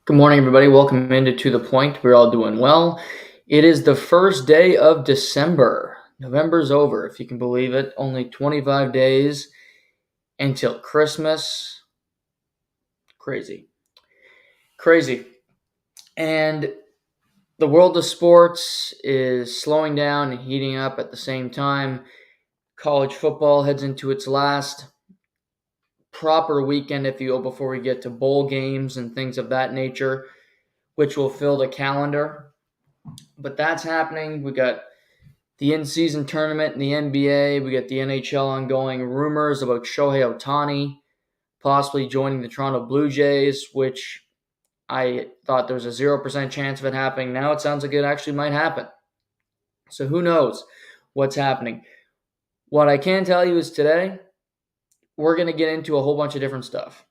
Good morning, everybody. Welcome into To The Point. We're all doing well. It is the first day of December. November's over, if you can believe it. Only 25 days until Christmas. Crazy. Crazy. And the world of sports is slowing down and heating up at the same time. College football heads into its last proper weekend, if you will, before we get to bowl games and things of that nature, which will fill the calendar. But that's happening. We got the in-season tournament in the NBA. We got the NHL ongoing. Rumors about Shohei Ohtani possibly joining the Toronto Blue Jays, which I thought there was a 0% chance of it happening. Now it sounds like it actually might happen. So who knows what's happening. What I can tell you is today, we're going to get into a whole bunch of different stuff.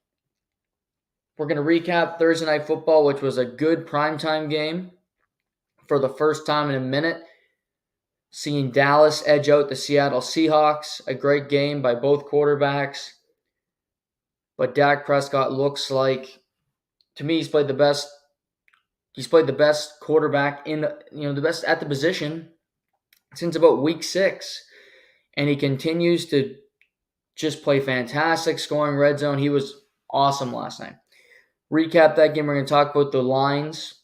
We're going to recap Thursday Night Football, which was a good primetime game for the first time in a minute. Seeing Dallas edge out the Seattle Seahawks, a great game by both quarterbacks. But Dak Prescott looks like, to me, he's played the best. He's played the best quarterback the best at the position since about week 6, and he continues to just play fantastic, scoring red zone. He was awesome last night. Recap that game. We're going to talk about the lines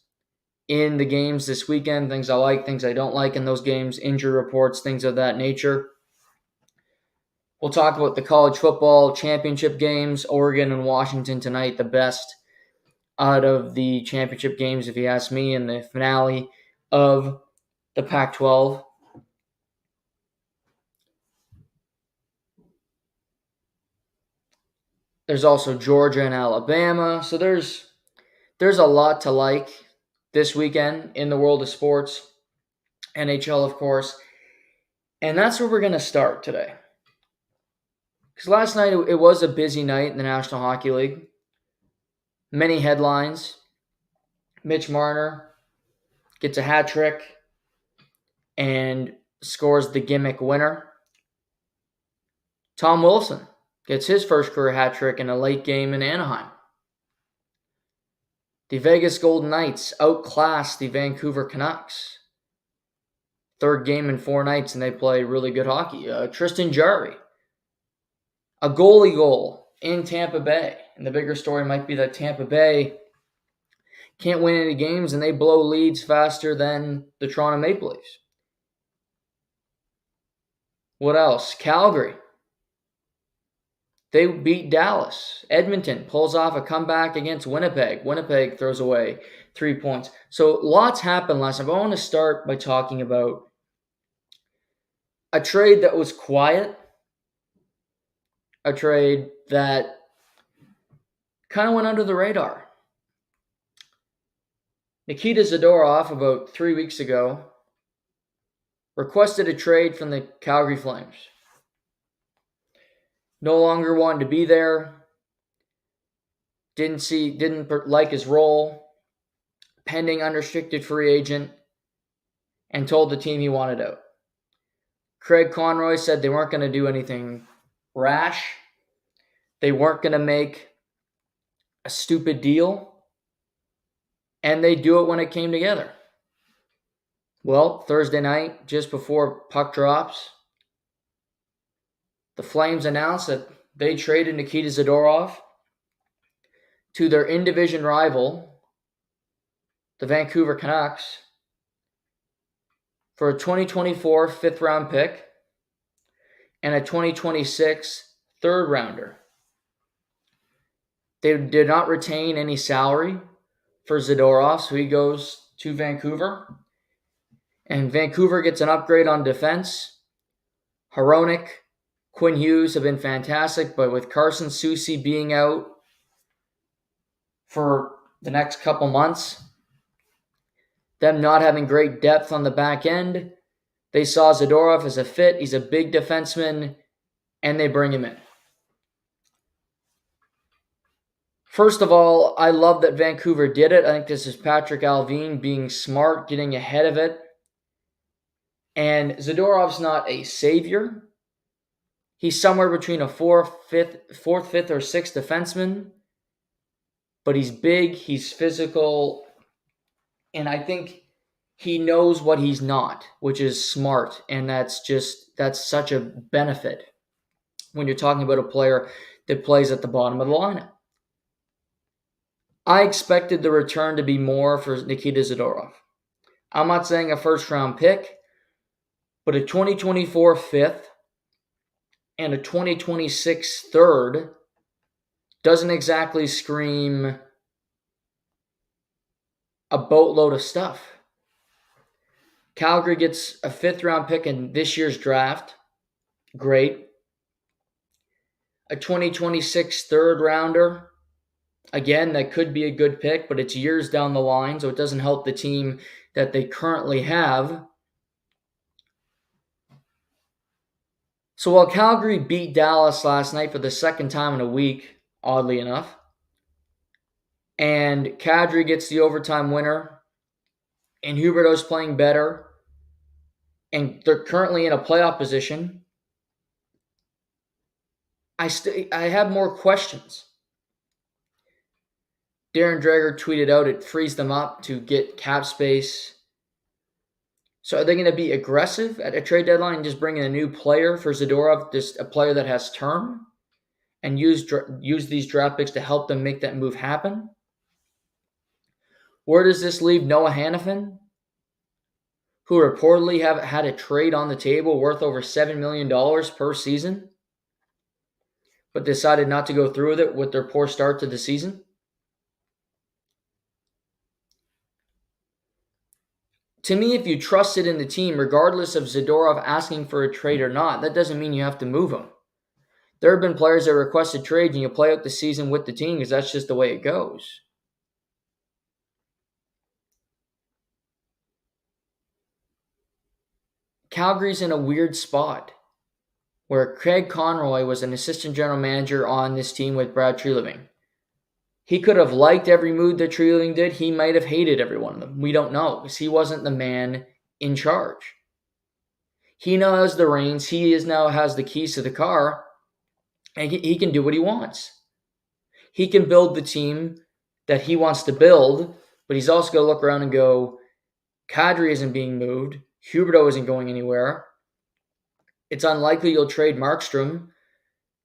in the games this weekend, things I like, things I don't like in those games, injury reports, things of that nature. We'll talk about the college football championship games, Oregon and Washington tonight, the best out of the championship games, if you ask me, in the finale of the Pac-12. There's also Georgia and Alabama, so there's a lot to like this weekend in the world of sports, NHL, of course, and that's where we're going to start today. Because last night it was a busy night in the National Hockey League. Many headlines. Mitch Marner gets a hat trick and scores the gimmick winner. Tom Wilson gets his first career hat trick in a late game in Anaheim. The Vegas Golden Knights outclassed the Vancouver Canucks. Third game in 4 nights, and they play really good hockey. Tristan Jarry, a goalie goal in Tampa Bay. And the bigger story might be that Tampa Bay can't win any games, and they blow leads faster than the Toronto Maple Leafs. What else? Calgary. They beat Dallas. Edmonton pulls off a comeback against Winnipeg. Winnipeg throws away 3 points. So lots happened last night. I want to start by talking about a trade that was quiet. A trade that kind of went under the radar. Nikita Zadorov, about 3 weeks ago, requested a trade from the Calgary Flames. No longer wanted to be there. Didn't like his role. Pending unrestricted free agent. And told the team he wanted out. Craig Conroy said they weren't going to do anything rash. They weren't going to make a stupid deal. And they'd do it when it came together. Well, Thursday night, just before puck drops, the Flames announced that they traded Nikita Zadorov to their in-division rival, the Vancouver Canucks, for a 2024 fifth-round pick and a 2026 third-rounder. They did not retain any salary for Zadorov, so he goes to Vancouver. And Vancouver gets an upgrade on defense. Hronek, Quinn Hughes have been fantastic, but with Carson Soucy being out for the next couple months, them not having great depth on the back end, they saw Zadorov as a fit. He's a big defenseman, and they bring him in. First of all, I love that Vancouver did it. I think this is Patrick Allvin being smart, getting ahead of it. And Zadorov's not a savior. He's somewhere between a fourth, fifth, or sixth defenseman. but he's big, he's physical, and I think he knows what he's not, which is smart, and that's such a benefit when you're talking about a player that plays at the bottom of the lineup. I expected the return to be more for Nikita Zadorov. I'm not saying a first-round pick, but a 2024 fifth and a 2026 third doesn't exactly scream a boatload of stuff. Calgary gets a fifth-round pick in this year's draft. Great. A 2026 third rounder. Again, that could be a good pick, but it's years down the line, so it doesn't help the team that they currently have. So while Calgary beat Dallas last night for the second time in a week, oddly enough, and Kadri gets the overtime winner, and Huberdeau's playing better, and they're currently in a playoff position, I have more questions. Darren Dreger tweeted out it frees them up to get cap space. So are they going to be aggressive at a trade deadline and just bring in a new player for Zadorov, just a player that has term, and use these draft picks to help them make that move happen? Where does this leave Noah Hanifin, who reportedly have had a trade on the table worth over $7 million per season, but decided not to go through with it with their poor start to the season? To me, if you trusted in the team, regardless of Zadorov asking for a trade or not, that doesn't mean you have to move him. There have been players that requested trades and you play out the season with the team because that's just the way it goes. Calgary's in a weird spot where Craig Conroy was an assistant general manager on this team with Brad Treliving. He could have liked every move that Treliving did. He might have hated every one of them. We don't know because he wasn't the man in charge. He now has the reins. He now has the keys to the car, and he can do what he wants. He can build the team that he wants to build, but he's also going to look around and go, Kadri isn't being moved. Huberdeau isn't going anywhere. It's unlikely you'll trade Markstrom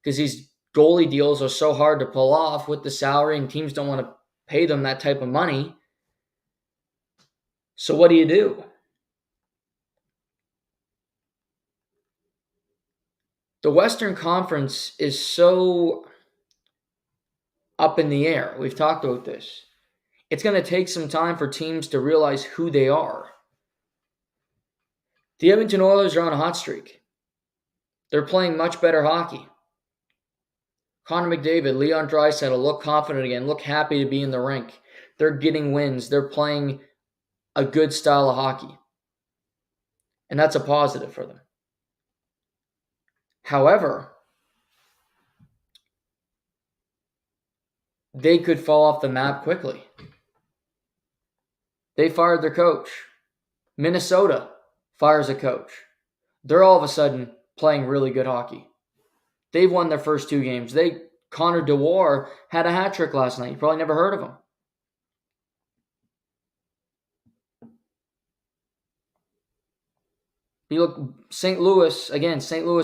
because these goalie deals are so hard to pull off with the salary, and teams don't want to pay them that type of money. So what do? The Western Conference is so up in the air. We've talked about this. It's going to take some time for teams to realize who they are. The Edmonton Oilers are on a hot streak. They're playing much better hockey. Connor McDavid, Leon Draisaitl look confident again, look happy to be in the rink. They're getting wins. They're playing a good style of hockey. And that's a positive for them. However, they could fall off the map quickly. They fired their coach. Minnesota fires a coach. They're all of a sudden playing really good hockey. They've won their first two games. Connor Dewar had a hat trick last night. You probably never heard of him. You look, St. Louis,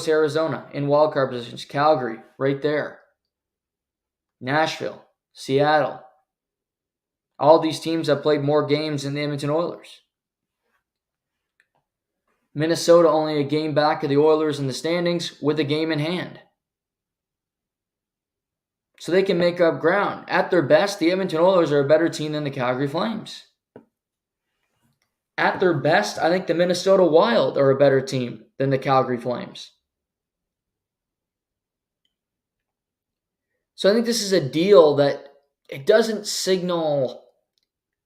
Arizona, in wildcard positions. Calgary, right there. Nashville, Seattle. All these teams have played more games than the Edmonton Oilers. Minnesota only a game back of the Oilers in the standings with a game in hand. So they can make up ground. At their best, the Edmonton Oilers are a better team than the Calgary Flames. At their best, I think the Minnesota Wild are a better team than the Calgary Flames. So I think this is a deal that it doesn't signal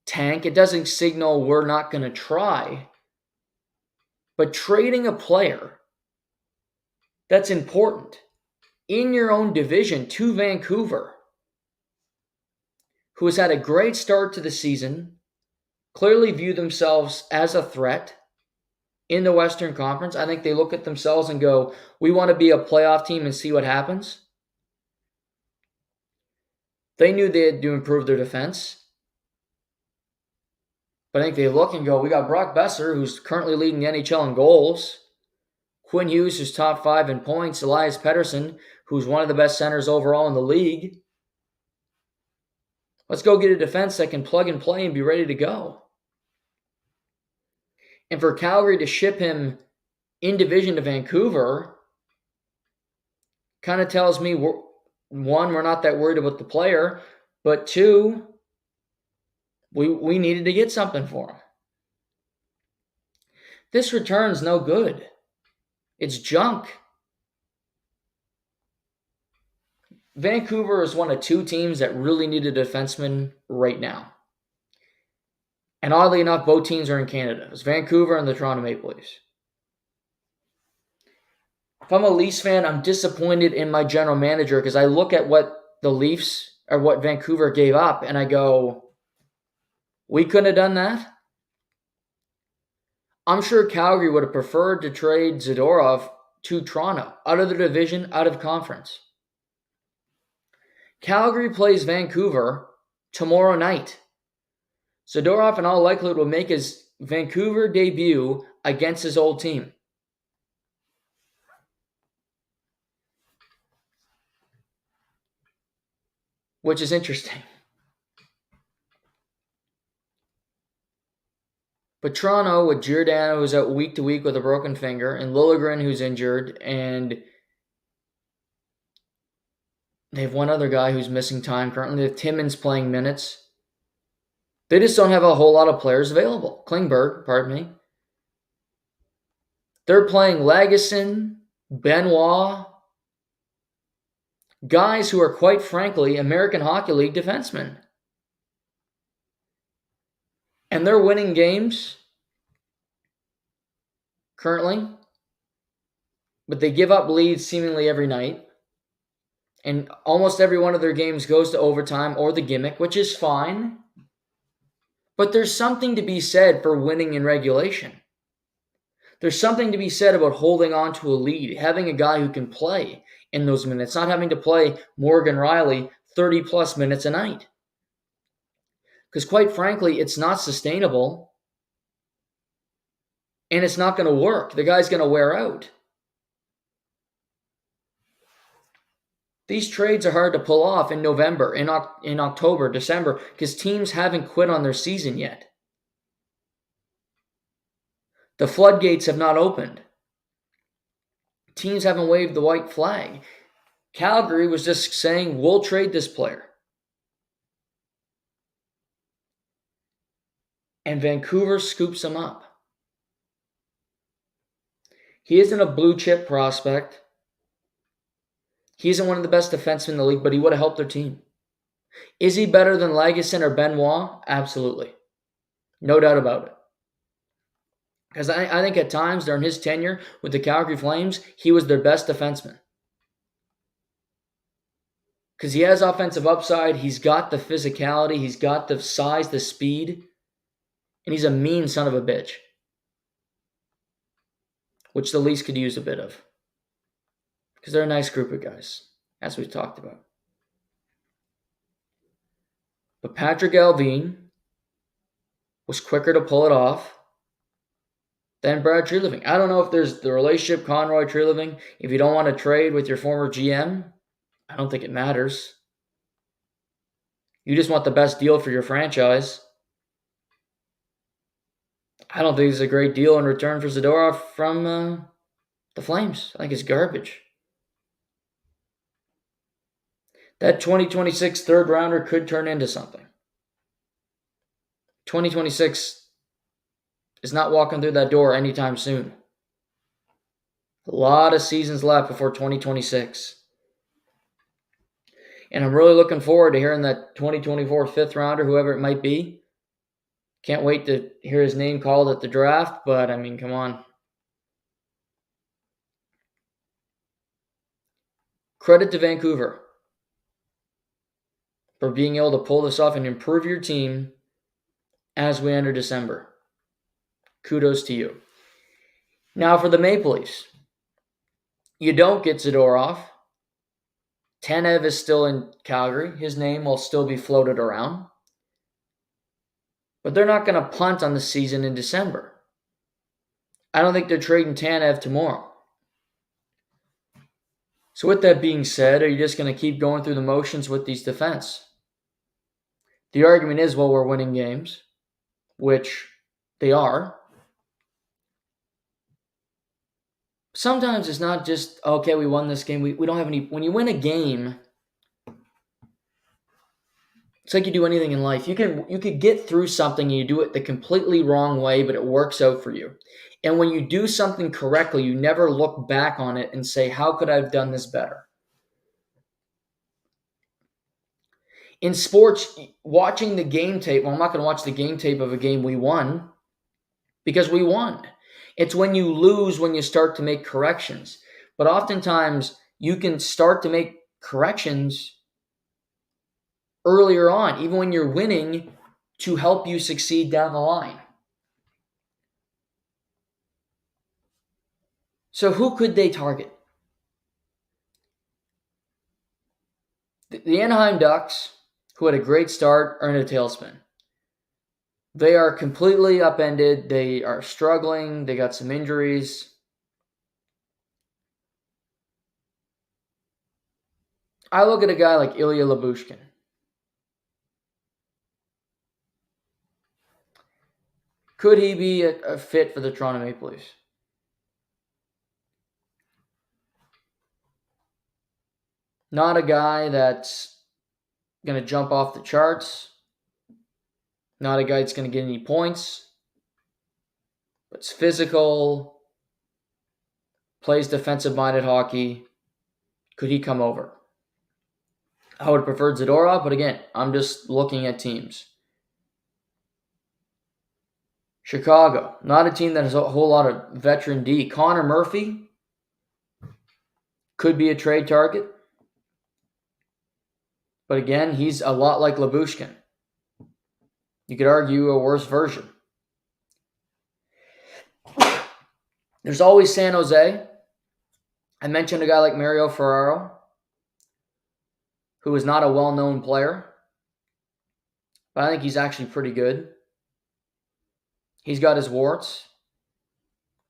tank. It doesn't signal we're not going to try. But trading a player that's important in your own division to Vancouver, who has had a great start to the season, clearly view themselves as a threat in the Western Conference. I think they look at themselves and go, we want to be a playoff team and see what happens. They knew they had to improve their defense. But I think they look and go, we got Brock Besser, who's currently leading the NHL in goals. Quinn Hughes, who's top 5 in points. Elias Pettersson, who's one of the best centers overall in the league. Let's go get a defense that can plug and play and be ready to go. And for Calgary to ship him in division to Vancouver kind of tells me, one, we're not that worried about the player, but two, we needed to get something for him. This return's no good. It's junk. Vancouver is one of 2 teams that really need a defenseman right now. And oddly enough, both teams are in Canada. It's Vancouver and the Toronto Maple Leafs. If I'm a Leafs fan, I'm disappointed in my general manager because I look at what the Leafs or what Vancouver gave up and I go, we couldn't have done that? I'm sure Calgary would have preferred to trade Zadorov to Toronto, out of the division, out of conference. Calgary plays Vancouver tomorrow night. Zadorov in all likelihood will make his Vancouver debut against his old team. Which is interesting. But Toronto, with Giordano, who's out week to week with a broken finger, and Liljegren, who's injured, and they have one other guy who's missing time currently. They have Timmins playing minutes. They just don't have a whole lot of players available. Klingberg, pardon me. They're playing Lagesson, Benoit, guys who are, quite frankly, American Hockey League defensemen. And they're winning games currently, but they give up leads seemingly every night. And almost every one of their games goes to overtime or the gimmick, which is fine. But there's something to be said for winning in regulation. There's something to be said about holding on to a lead, having a guy who can play in those minutes, not having to play Morgan Rielly 30-plus minutes a night. Because quite frankly, it's not sustainable. And it's not going to work. The guy's going to wear out. These trades are hard to pull off in November, in October, December, because teams haven't quit on their season yet. The floodgates have not opened. Teams haven't waved the white flag. Calgary was just saying, we'll trade this player. And Vancouver scoops him up. He isn't a blue chip prospect. He isn't one of the best defensemen in the league, but he would have helped their team. Is he better than Lagesson or Benoit? Absolutely. No doubt about it. Because I think at times during his tenure with the Calgary Flames, he was their best defenseman. Because he has offensive upside, he's got the physicality, he's got the size, the speed, and he's a mean son of a bitch. Which the Leafs could use a bit of. Because they're a nice group of guys, as we've talked about. But Patrick Allvin was quicker to pull it off than Brad Treliving. I don't know if there's the relationship Conroy-Treliving. If you don't want to trade with your former GM, I don't think it matters. You just want the best deal for your franchise. I don't think it's a great deal in return for Zadorov from the Flames. I think it's garbage. That 2026 third rounder could turn into something. 2026 is not walking through that door anytime soon. A lot of seasons left before 2026. And I'm really looking forward to hearing that 2024 fifth rounder, whoever it might be. Can't wait to hear his name called at the draft, but I mean, come on. Credit to Vancouver for being able to pull this off and improve your team as we enter December. Kudos to you. Now for the Maple Leafs. You don't get Zadorov. Tanev is still in Calgary. His name will still be floated around. But they're not going to punt on the season in December. I don't think they're trading Tanev tomorrow. So with that being said, are you just going to keep going through the motions with these defense? The argument is, well, we're winning games, which they are. Sometimes it's not just, okay, we won this game. We don't have any. When you win a game, it's like you do anything in life. You could get through something and you do it the completely wrong way, but it works out for you. And when you do something correctly, you never look back on it and say, how could I have done this better? In sports, watching the game tape, well, I'm not going to watch the game tape of a game we won because we won. It's when you lose when you start to make corrections. But oftentimes, you can start to make corrections earlier on, even when you're winning, to help you succeed down the line. So who could they target? The Anaheim Ducks, who had a great start, are in a tailspin. They are completely upended. They are struggling. They got some injuries. I look at a guy like Ilya Lyubushkin. Could he be a fit for the Toronto Maple Leafs? Not a guy that's going to jump off the charts. Not a guy that's going to get any points. But it's physical. Plays defensive-minded hockey. Could he come over? I would have preferred Zadorov, but again, I'm just looking at teams. Chicago, not a team that has a whole lot of veteran D. Connor Murphy could be a trade target. But again, he's a lot like Lyubushkin. You could argue a worse version. There's always San Jose. I mentioned a guy like Mario Ferraro, who is not a well-known player, but I think he's actually pretty good. He's got his warts.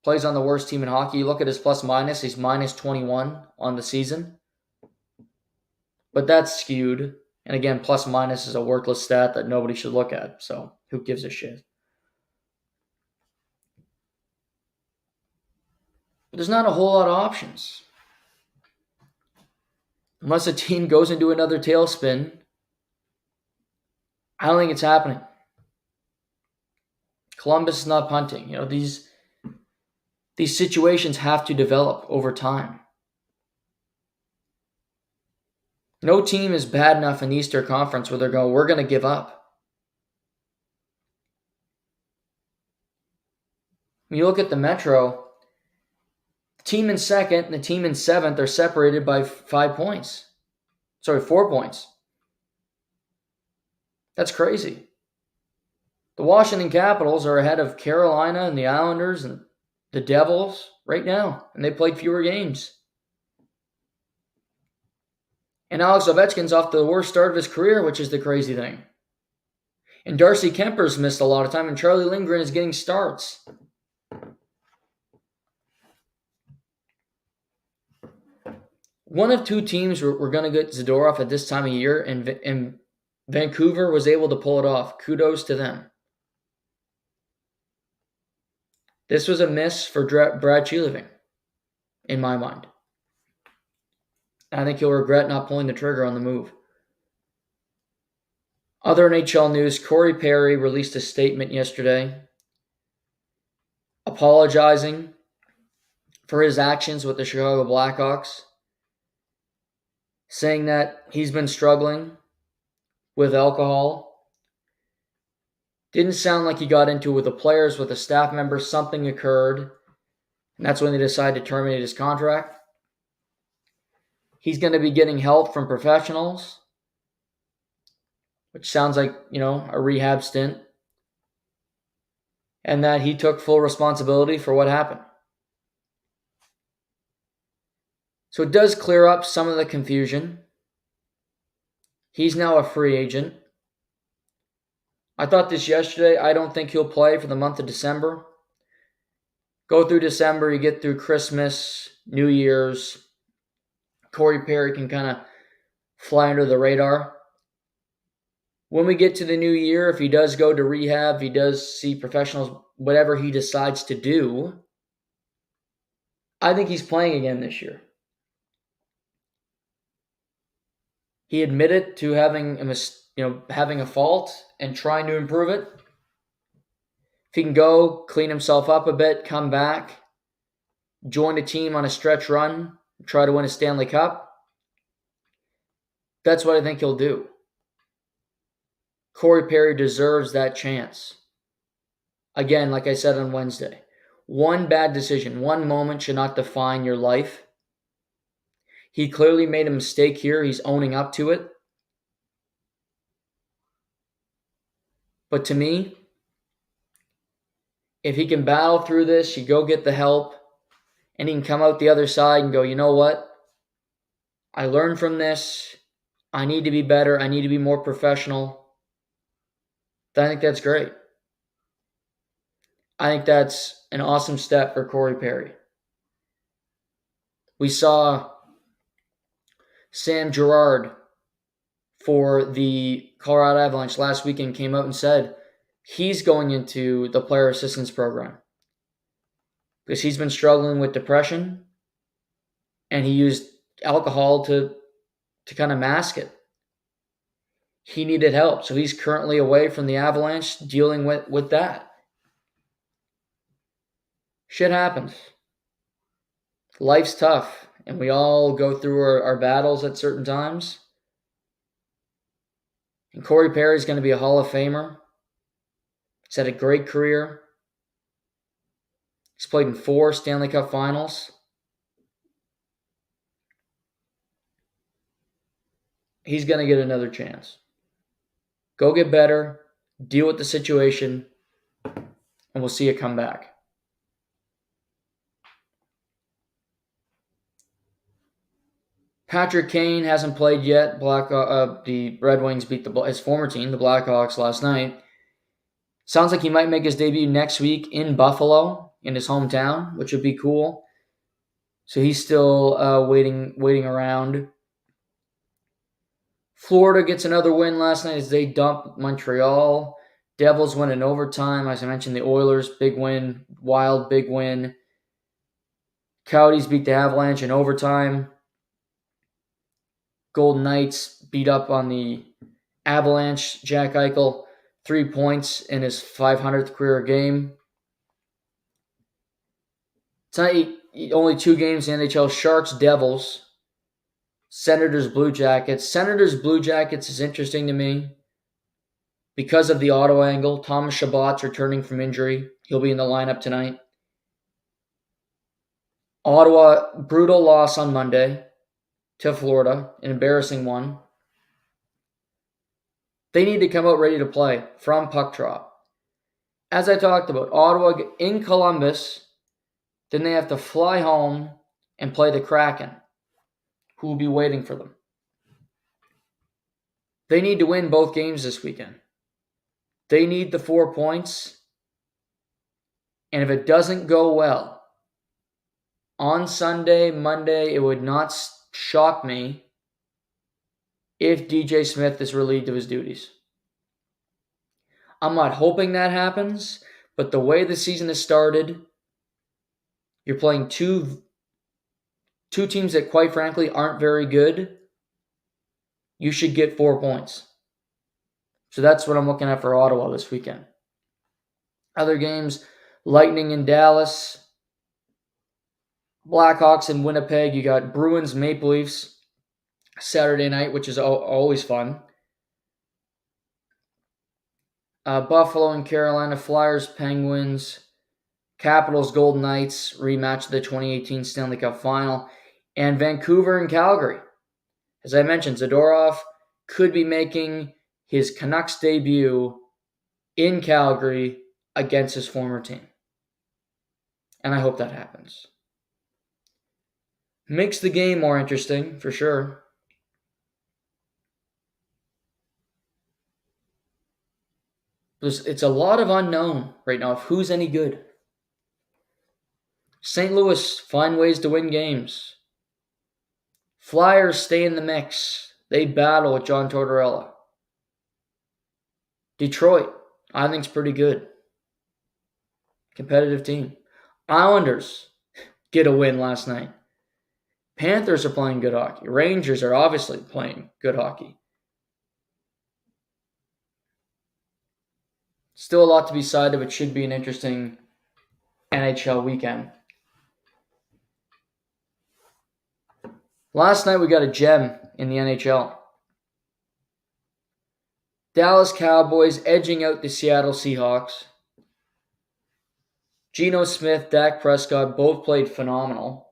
Plays on the worst team in hockey. You look at his plus-minus, he's minus 21 on the season. But that's skewed. And again, plus-minus is a worthless stat that nobody should look at. So who gives a shit? But there's not a whole lot of options. Unless a team goes into another tailspin, I don't think it's happening. Columbus is not punting. These situations have to develop over time. No team is bad enough in the Eastern Conference where they're going, we're going to give up. When you look at the Metro, the team in second and the team in seventh are separated by 4 points. That's crazy. The Washington Capitals are ahead of Carolina and the Islanders and the Devils right now, and they played fewer games. And Alex Ovechkin's off to the worst start of his career, which is the crazy thing. And Darcy Kemper's missed a lot of time, and Charlie Lindgren is getting starts. One of two teams were going to get Zadorov at this time of year, and Vancouver was able to pull it off. Kudos to them. This was a miss for Brad Treliving, in my mind. I think he'll regret not pulling the trigger on the move. Other NHL news, Corey Perry released a statement yesterday apologizing for his actions with the Chicago Blackhawks, saying that he's been struggling with alcohol. Didn't sound like he got into it with the players, with a staff member. Something occurred, and that's when they decided to terminate his contract. He's going to be getting help from professionals, which sounds like, a rehab stint, and that he took full responsibility for what happened. So it does clear up some of the confusion. He's now a free agent. I thought this yesterday. I don't think he'll play for the month of December. Go through December, you get through Christmas, New Year's. Corey Perry can kind of fly under the radar. When we get to the new year, if he does go to rehab, if he does see professionals, whatever he decides to do, I think he's playing again this year. He admitted to having a fault and trying to improve it. If he can go, clean himself up a bit, come back, join a team on a stretch run, try to win a Stanley Cup, that's what I think he'll do. Corey Perry deserves that chance. Again, like I said on Wednesday, one bad decision, one moment should not define your life. He clearly made a mistake here. He's owning up to it. But to me, if he can battle through this, you go get the help, and he can come out the other side and go, you know what? I learned from this. I need to be better. I need to be more professional. I think that's great. I think that's an awesome step for Corey Perry. We saw Sam Girard for the Colorado Avalanche last weekend came out and said he's going into the player assistance program because he's been struggling with depression and he used alcohol to kind of mask it. He needed help, so he's currently away from the Avalanche dealing with that. Shit happens. Life's tough, and we all go through our battles at certain times. And Corey Perry's going to be a Hall of Famer. He's had a great career. He's played in 4 Stanley Cup Finals. He's going to get another chance. Go get better, deal with the situation, and we'll see it come back. Patrick Kane hasn't played yet. The Red Wings beat his former team, the Blackhawks, last night. Sounds like he might make his debut next week in Buffalo, in his hometown, which would be cool. So he's still waiting around. Florida gets another win last night as they dump Montreal. Devils win in overtime. As I mentioned, the Oilers, big win. Wild, big win. Coyotes beat the Avalanche in overtime. Golden Knights beat up on the Avalanche. Jack Eichel, 3 points in his 500th career game. Tonight, only 2 games in the NHL. Sharks, Devils. Senators, Blue Jackets. Senators, Blue Jackets is interesting to me because of the Ottawa angle. Thomas Chabot's returning from injury. He'll be in the lineup tonight. Ottawa, brutal loss on Monday to Florida, an embarrassing one. They need to come out ready to play from puck drop. As I talked about, Ottawa in Columbus, then they have to fly home and play the Kraken, who will be waiting for them. They need to win both games this weekend. They need the 4 points. And if it doesn't go well, on Sunday, Monday, it would not shock me if DJ Smith is relieved of his duties. I'm not hoping that happens, but the way the season has started, you're playing two teams that, quite frankly, aren't very good. You should get 4 points. So that's what I'm looking at for Ottawa this weekend. Other games, Lightning in Dallas, Blackhawks in Winnipeg. You got Bruins, Maple Leafs Saturday night, which is always fun. Buffalo and Carolina, Flyers, Penguins, Capitals, Golden Knights, rematch of the 2018 Stanley Cup Final, and Vancouver and Calgary. As I mentioned, Zadorov could be making his Canucks debut in Calgary against his former team. And I hope that happens. Makes the game more interesting, for sure. It's a lot of unknown right now of who's any good. St. Louis find ways to win games. Flyers stay in the mix. They battle with John Tortorella. Detroit, I think, is pretty good. Competitive team. Islanders get a win last night. Panthers are playing good hockey. Rangers are obviously playing good hockey. Still a lot to be decided, but should be an interesting NHL weekend. Last night we got a gem in the NHL. Dallas Cowboys edging out the Seattle Seahawks. Geno Smith, Dak Prescott both played phenomenal.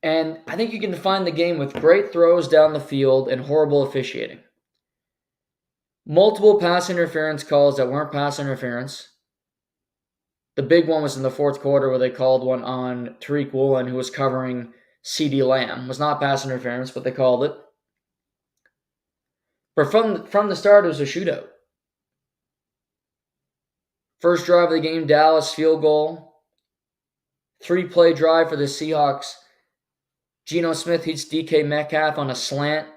And I think you can define the game with great throws down the field and horrible officiating. Multiple pass interference calls that weren't pass interference. The big one was in the fourth quarter where they called one on Tariq Woolen, who was covering CeeDee Lamb. It was not pass interference, but they called it. But from the start, it was a shootout. First drive of the game, Dallas field goal. 3-play drive for the Seahawks. Geno Smith hits DK Metcalf on a slant.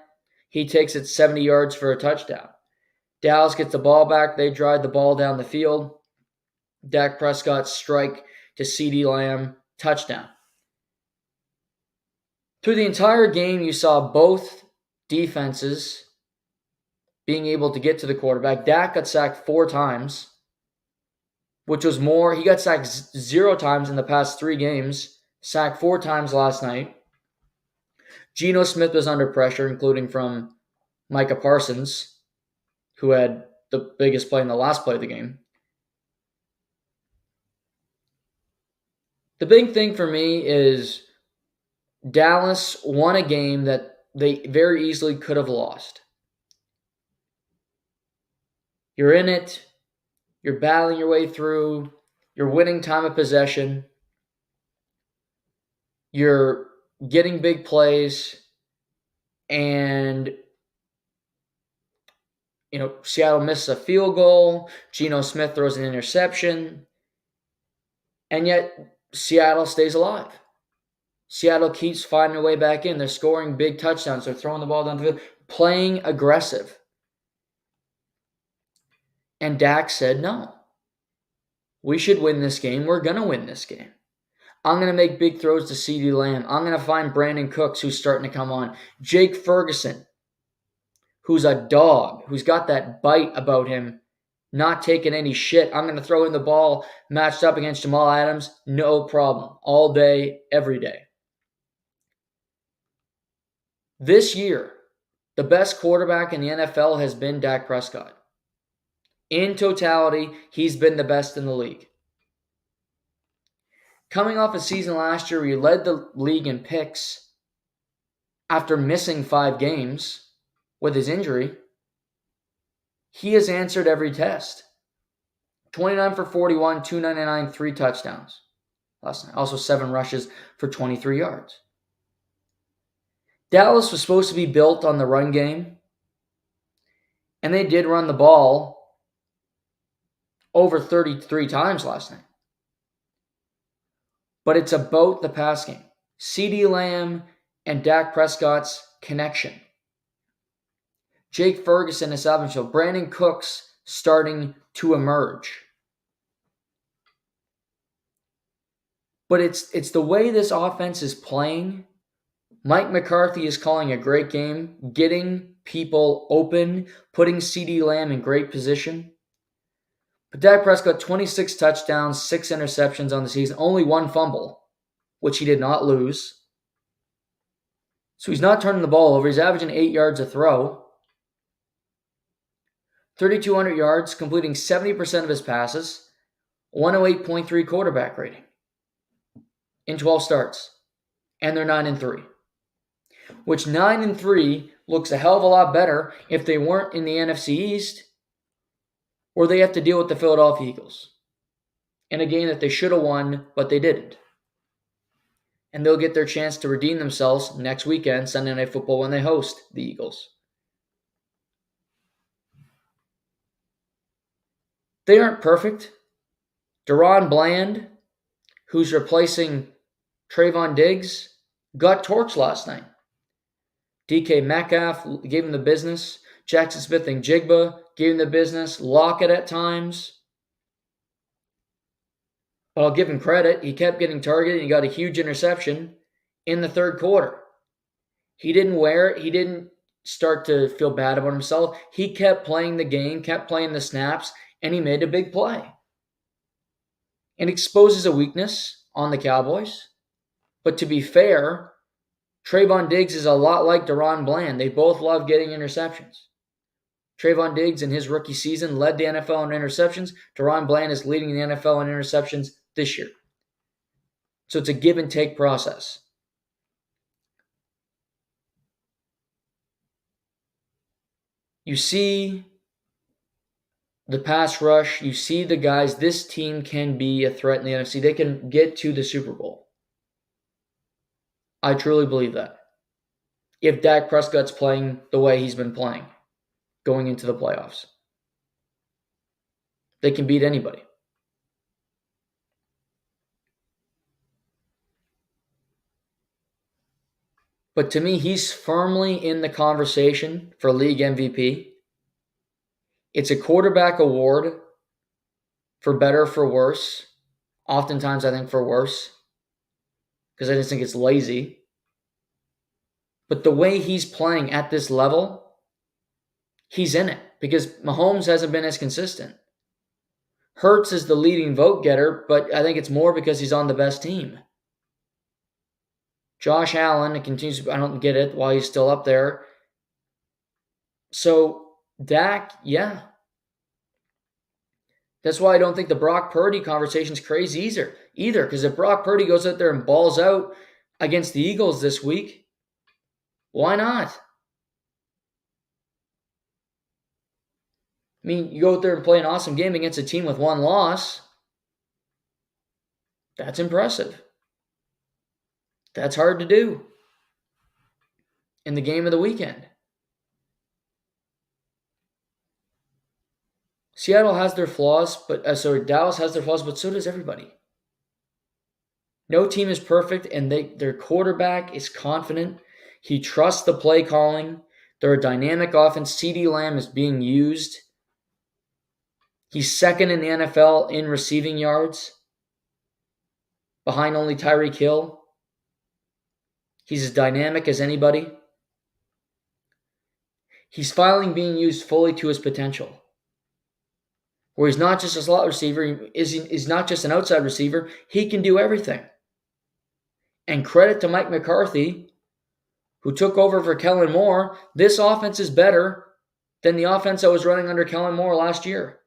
He takes it 70 yards for a touchdown. Dallas gets the ball back. They drive the ball down the field. Dak Prescott strike to CeeDee Lamb. Touchdown. Through the entire game, you saw both defenses being able to get to the quarterback. Dak got sacked 4 times, which was more. He got sacked 0 times in the past 3 games. Sacked 4 times last night. Geno Smith was under pressure, including from Micah Parsons, who had the biggest play in the last play of the game. The big thing for me is Dallas won a game that they very easily could have lost. You're in it. You're battling your way through. You're winning time of possession. You're getting big plays. And, Seattle misses a field goal. Geno Smith throws an interception. And yet, Seattle stays alive. Seattle keeps finding a way back in. They're scoring big touchdowns. They're throwing the ball down the field, playing aggressive. And Dak said, no. We should win this game. We're going to win this game. I'm going to make big throws to CeeDee Lamb. I'm going to find Brandon Cooks, who's starting to come on. Jake Ferguson, who's a dog, who's got that bite about him, not taking any shit. I'm going to throw in the ball matched up against Jamal Adams. No problem. All day, every day. This year, the best quarterback in the NFL has been Dak Prescott. In totality, he's been the best in the league. Coming off a season last year where he led the league in picks after missing 5 games with his injury, he has answered every test. 29 for 41, 299, 3 touchdowns last night. Also 7 rushes for 23 yards. Dallas was supposed to be built on the run game, and they did run the ball over 33 times last night. But it's about the pass game. CeeDee Lamb and Dak Prescott's connection. Jake Ferguson is Salvageville. Brandon Cooks starting to emerge. But it's the way this offense is playing. Mike McCarthy is calling a great game, getting people open, putting CeeDee Lamb in great position. But Dak Prescott, 26 touchdowns, 6 interceptions on the season, only 1 fumble, which he did not lose. So he's not turning the ball over. He's averaging 8 yards a throw. 3,200 yards, completing 70% of his passes. 108.3 quarterback rating in 12 starts. And they're 9-3. Which 9-3 looks a hell of a lot better if they weren't in the NFC East, or they have to deal with the Philadelphia Eagles in a game that they should have won, but they didn't. And they'll get their chance to redeem themselves next weekend, Sunday Night Football, when they host the Eagles. They aren't perfect. Deron Bland, who's replacing Trayvon Diggs, got torched last night. DK Metcalf gave him the business. Jackson Smith and Jigba gave him the business. Lockett at times. But I'll give him credit. He kept getting targeted. He got a huge interception in the third quarter. He didn't wear it. He didn't start to feel bad about himself. He kept playing the game, kept playing the snaps, and he made a big play. It exposes a weakness on the Cowboys. But to be fair, Trayvon Diggs is a lot like Deron Bland. They both love getting interceptions. Trayvon Diggs in his rookie season led the NFL in interceptions. Deron Bland is leading the NFL in interceptions this year. So it's a give and take process. You see the pass rush. You see the guys. This team can be a threat in the NFC. They can get to the Super Bowl. I truly believe that. If Dak Prescott's playing the way he's been playing going into the playoffs, they can beat anybody. But to me, he's firmly in the conversation for league MVP. It's a quarterback award for better or for worse. Oftentimes, I think for worse, because I just think it's lazy. But the way he's playing at this level, he's in it because Mahomes hasn't been as consistent. Hurts is the leading vote getter, but I think it's more because he's on the best team. Josh Allen continues. I don't get it why he's still up there. So Dak, yeah. That's why I don't think the Brock Purdy conversation is crazy either. Because if Brock Purdy goes out there and balls out against the Eagles this week, why not? I mean, you go out there and play an awesome game against a team with one loss. That's impressive. That's hard to do in the game of the weekend. Seattle has their flaws, but Dallas has their flaws, but so does everybody. No team is perfect, and their quarterback is confident. He trusts the play calling. They're a dynamic offense. CeeDee Lamb is being used. He's second in the NFL in receiving yards, behind only Tyreek Hill. He's as dynamic as anybody. He's finally being used fully to his potential. Where he's not just a slot receiver, he's not just an outside receiver, he can do everything. And credit to Mike McCarthy, who took over for Kellen Moore. This offense is better than the offense that was running under Kellen Moore last year.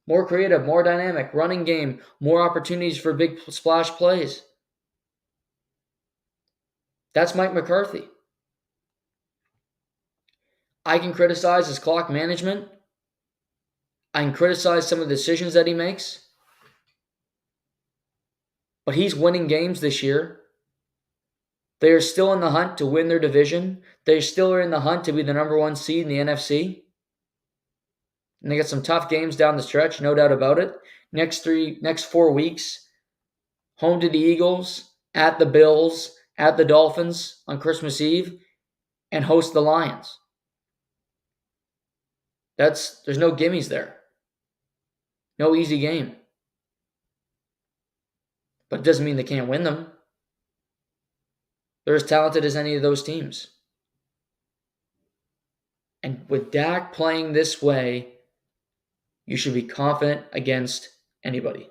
More creative, more dynamic, running game, more opportunities for big splash plays. That's Mike McCarthy. I can criticize his clock management. I can criticize some of the decisions that he makes. But he's winning games this year. They are still in the hunt to win their division. They still are in the hunt to be the number one seed in the NFC. And they got some tough games down the stretch, no doubt about it. Next 4 weeks, home to the Eagles, at the Bills, at the Dolphins on Christmas Eve, and host the Lions. There's no gimmies there. No easy game. But it doesn't mean they can't win them. They're as talented as any of those teams. And with Dak playing this way, you should be confident against anybody.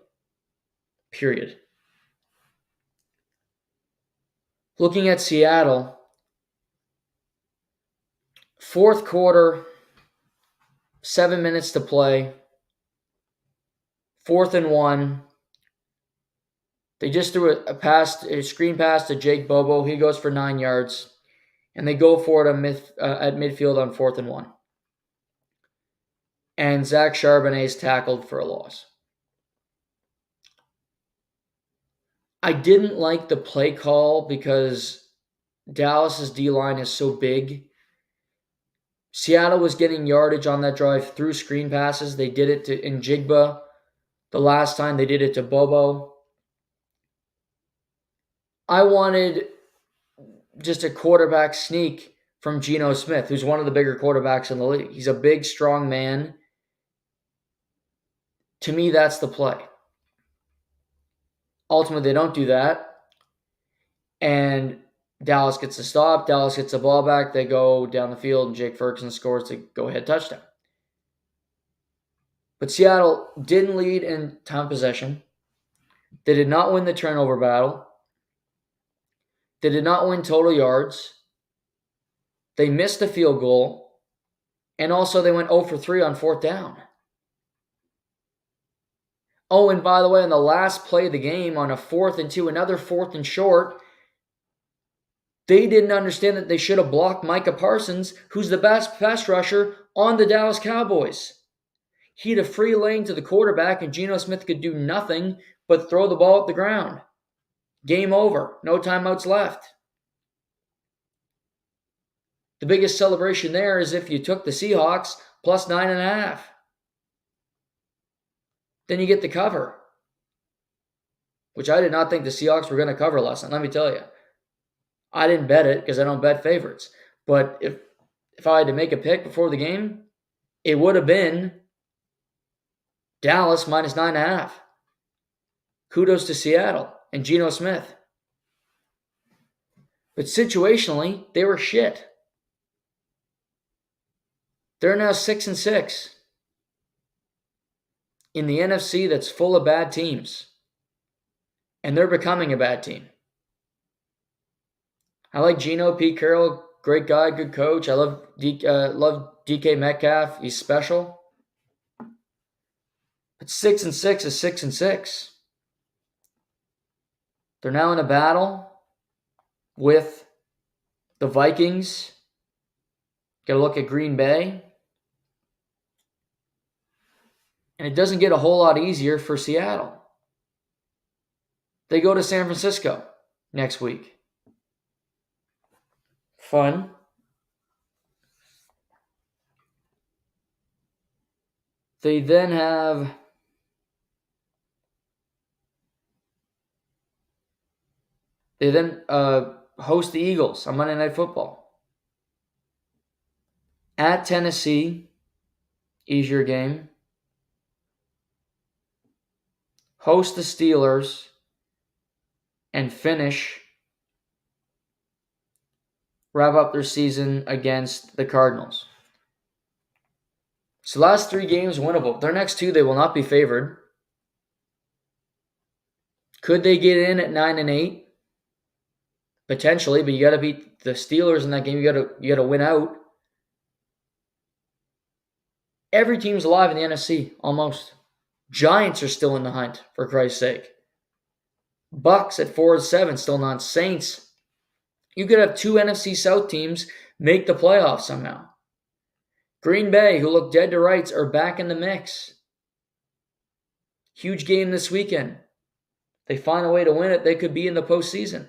Period. Looking at Seattle, fourth quarter, 7 minutes to play, 4th and 1. They just threw a screen pass to Jake Bobo. He goes for 9 yards. And they go for it at midfield on 4th and 1. And Zach Charbonnet is tackled for a loss. I didn't like the play call because Dallas's D-line is so big. Seattle was getting yardage on that drive through screen passes. They did it to Njigba the last time. They did it to Bobo. I wanted just a quarterback sneak from Geno Smith, who's one of the bigger quarterbacks in the league. He's a big, strong man. To me, that's the play. Ultimately, they don't do that. And Dallas gets a stop. Dallas gets the ball back. They go down the field, and Jake Ferguson scores the go-ahead touchdown. But Seattle didn't lead in time possession. They did not win the turnover battle. They did not win total yards. They missed a field goal. And also they went 0 for 3 on fourth down. Oh, and by the way, on the last play of the game, on a 4th and 2, another 4th and short, they didn't understand that they should have blocked Micah Parsons, who's the best pass rusher on the Dallas Cowboys. He had a free lane to the quarterback, and Geno Smith could do nothing but throw the ball at the ground. Game over. No timeouts left. The biggest celebration there is if you took the Seahawks plus 9.5. Then you get the cover, which I did not think the Seahawks were going to cover last night. Let me tell you. I didn't bet it because I don't bet favorites. But if I had to make a pick before the game, it would have been Dallas minus 9.5. Kudos to Seattle and Geno Smith. But situationally, they were shit. They're now 6-6 in the NFC that's full of bad teams. And they're becoming a bad team. I like Geno, Pete Carroll, great guy, good coach. I love DK Metcalf. He's special. But 6-6 is 6-6. They're now in a battle with the Vikings. Got to look at Green Bay. And it doesn't get a whole lot easier for Seattle. They go to San Francisco next week. Fun. They then host the Eagles on Monday Night Football. At Tennessee, easier game. Host the Steelers and wrap up their season against the Cardinals. So last 3 games winnable. Their next 2, they will not be favored. Could they get in at 9-8? Potentially, but you got to beat the Steelers in that game. You got to win out. Every team's alive in the NFC, almost. Giants are still in the hunt, for Christ's sake. Bucks at 4-7, still not. Saints. You could have 2 NFC South teams make the playoffs somehow. Green Bay, who look dead to rights, are back in the mix. Huge game this weekend. They find a way to win it, they could be in the postseason.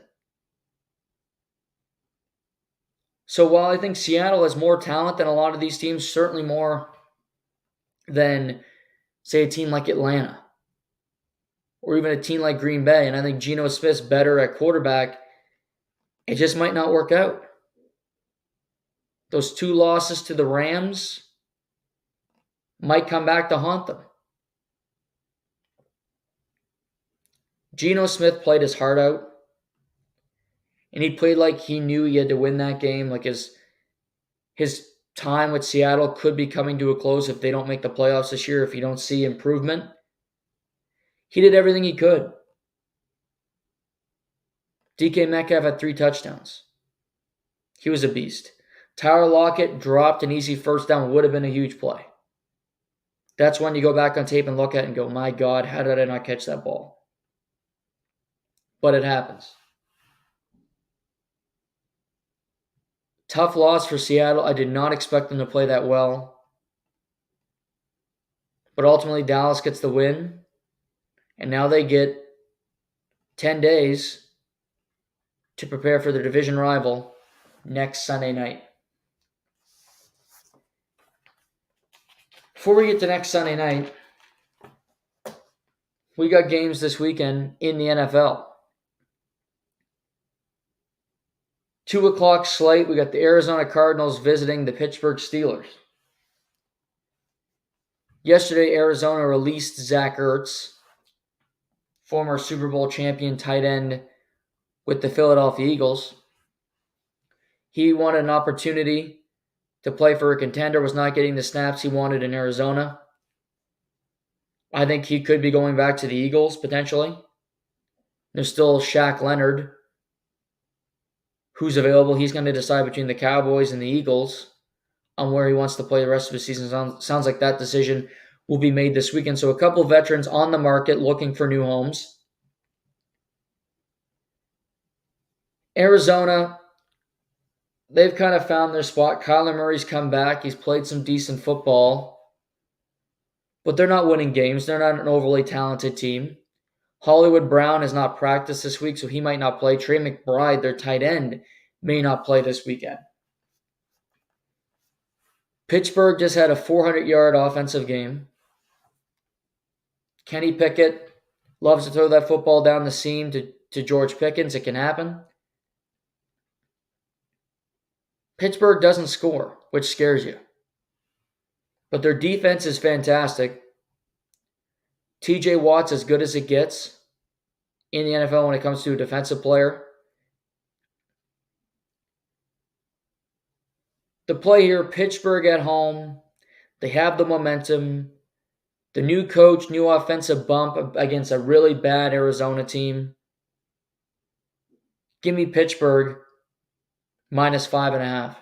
So while I think Seattle has more talent than a lot of these teams, certainly more than, say, a team like Atlanta or even a team like Green Bay, and I think Geno Smith's better at quarterback, it just might not work out. Those 2 losses to the Rams might come back to haunt them. Geno Smith played his heart out. And he played like he knew he had to win that game. Like his time with Seattle could be coming to a close if they don't make the playoffs this year, if you don't see improvement. He did everything he could. DK Metcalf had 3 touchdowns. He was a beast. Tyler Lockett dropped an easy first down. Would have been a huge play. That's when you go back on tape and look at it and go, my God, how did I not catch that ball? But it happens. Tough loss for Seattle. I did not expect them to play that well. But ultimately, Dallas gets the win. And now they get 10 days to prepare for their division rival next Sunday night. Before we get to next Sunday night, we got games this weekend in the NFL. 2 o'clock slate, we got the Arizona Cardinals visiting the Pittsburgh Steelers. Yesterday, Arizona released Zach Ertz, former Super Bowl champion tight end with the Philadelphia Eagles. He wanted an opportunity to play for a contender, was not getting the snaps he wanted in Arizona. I think he could be going back to the Eagles, potentially. There's still Shaq Leonard, who's available. He's going to decide between the Cowboys and the Eagles on where he wants to play the rest of the season. Sounds like that decision will be made this weekend. So a couple of veterans on the market looking for new homes. Arizona, they've kind of found their spot. Kyler Murray's come back. He's played some decent football. But they're not winning games. They're not an overly talented team. Hollywood Brown has not practiced this week, so he might not play. Trey McBride, their tight end, may not play this weekend. Pittsburgh just had a 400-yard offensive game. Kenny Pickett loves to throw that football down the seam to George Pickens. It can happen. Pittsburgh doesn't score, which scares you. But their defense is fantastic. TJ Watt's as good as it gets in the NFL when it comes to a defensive player. The play here, Pittsburgh at home. They have the momentum. The new coach, new offensive bump against a really bad Arizona team. Give me Pittsburgh -5.5.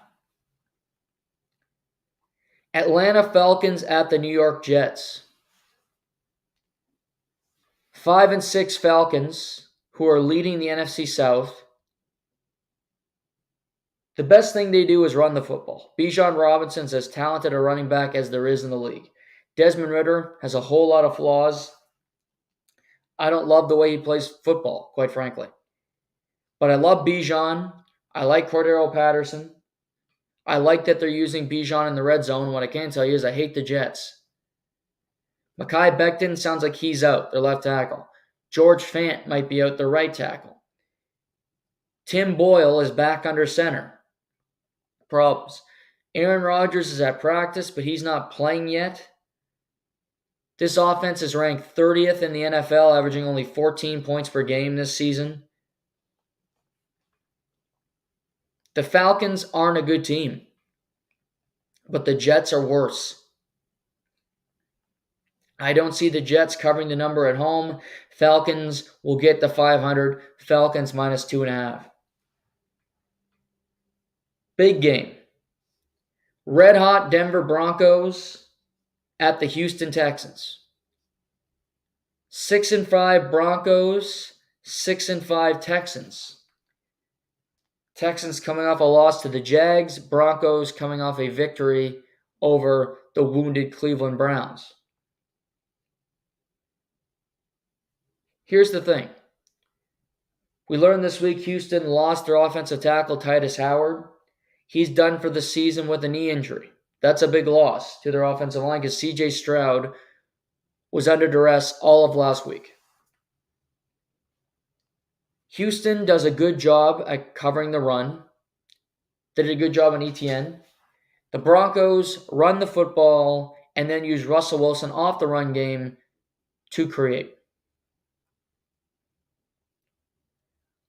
Atlanta Falcons at the New York Jets. 5-6 Falcons, who are leading the NFC South. The best thing they do is run the football. Bijan Robinson's as talented a running back as there is in the league. Desmond Ridder has a whole lot of flaws. I don't love the way he plays football, quite frankly. But I love Bijan. I like Cordero Patterson. I like that they're using Bijan in the red zone. What I can tell you is I hate the Jets. Mekhi Becton sounds like he's out, their left tackle. George Fant might be out, their right tackle. Tim Boyle is back under center. Problems. Aaron Rodgers is at practice, but he's not playing yet. This offense is ranked 30th in the NFL, averaging only 14 points per game this season. The Falcons aren't a good team, but the Jets are worse. I don't see the Jets covering the number at home. Falcons will get the 500. Falcons -2.5. Big game. Red hot Denver Broncos at the Houston Texans. 6-5 Broncos, 6-5 Texans. Texans coming off a loss to the Jags. Broncos coming off a victory over the wounded Cleveland Browns. Here's the thing. We learned this week Houston lost their offensive tackle, Titus Howard. He's done for the season with a knee injury. That's a big loss to their offensive line because C.J. Stroud was under duress all of last week. Houston does a good job at covering the run. They did a good job on ETN. The Broncos run the football and then use Russell Wilson off the run game to create.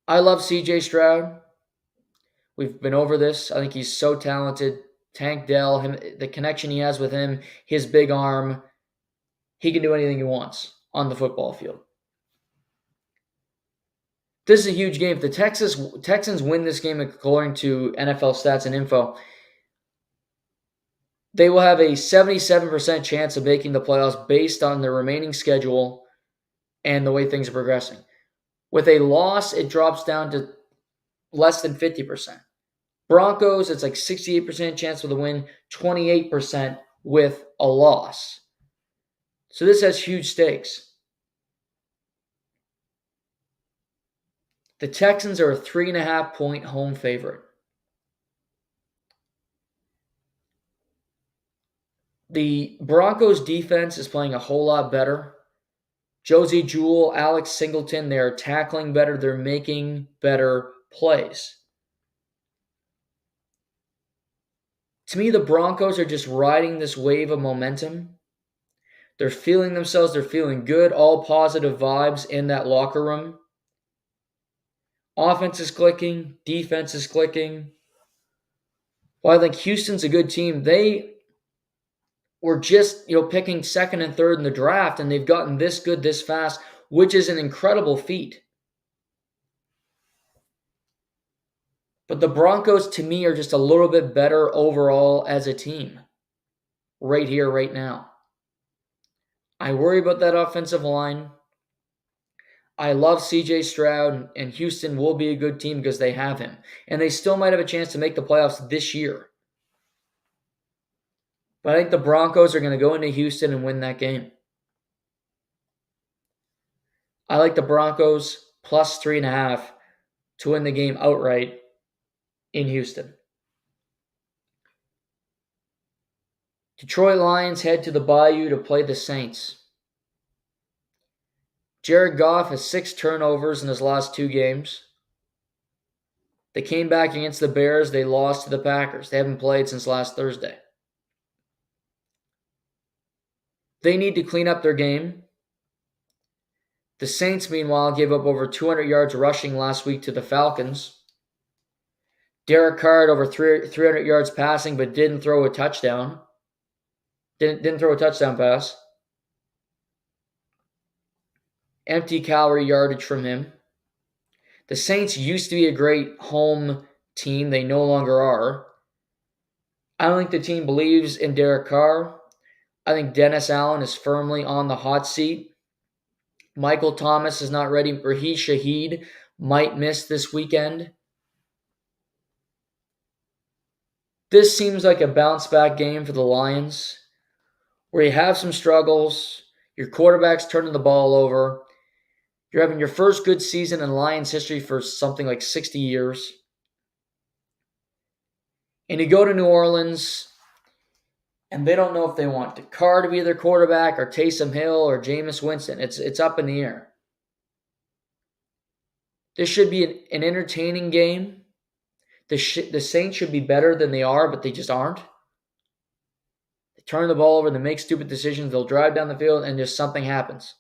I love C.J. Stroud. We've been over this. I think he's so talented. Tank Dell, the connection he has with him, his big arm, he can do anything he wants on the football field. This is a huge game. If the Texans win this game according to NFL stats and info, they will have a 77% chance of making the playoffs based on their remaining schedule and the way things are progressing. With a loss, it drops down to less than 50%. Broncos, it's like 68% chance with a win, 28% with a loss. So this has huge stakes. The Texans are a 3.5-point home favorite. The Broncos defense is playing a whole lot better. Josie Jewell, Alex Singleton, they're tackling better. They're making better plays. To me, the Broncos are just riding this wave of momentum. They're feeling themselves. They're feeling good. All positive vibes in that locker room. Offense is clicking. Defense is clicking. While I think Houston's a good team, they were just picking second and third in the draft, and they've gotten this good this fast, which is an incredible feat. But the Broncos, to me, are just a little bit better overall as a team. Right here, right now. I worry about that offensive line. I love CJ Stroud, and Houston will be a good team because they have him. And they still might have a chance to make the playoffs this year. But I think the Broncos are going to go into Houston and win that game. I like the Broncos plus 3.5 to win the game outright in Houston. Detroit Lions head to the Bayou to play the Saints. Jared Goff has 6 turnovers in his last 2 games. They came back against the Bears. They lost to the Packers. They haven't played since last Thursday. They need to clean up their game. The Saints, meanwhile, gave up over 200 yards rushing last week to the Falcons. Derek Carr had over 300 yards passing, but didn't throw a touchdown. Didn't throw a touchdown pass. Empty calorie yardage from him. The Saints used to be a great home team. They no longer are. I don't think the team believes in Derek Carr. I think Dennis Allen is firmly on the hot seat. Michael Thomas is not ready. Raheem Shaheed might miss this weekend. This seems like a bounce-back game for the Lions, where you have some struggles, your quarterback's turning the ball over, you're having your first good season in Lions history for something like 60 years, and you go to New Orleans, and they don't know if they want Carr to be their quarterback or Taysom Hill or Jameis Winston. It's up in the air. This should be an entertaining game. The Saints should be better than they are, but they just aren't. They turn the ball over, they make stupid decisions, they'll drive down the field, and just something happens.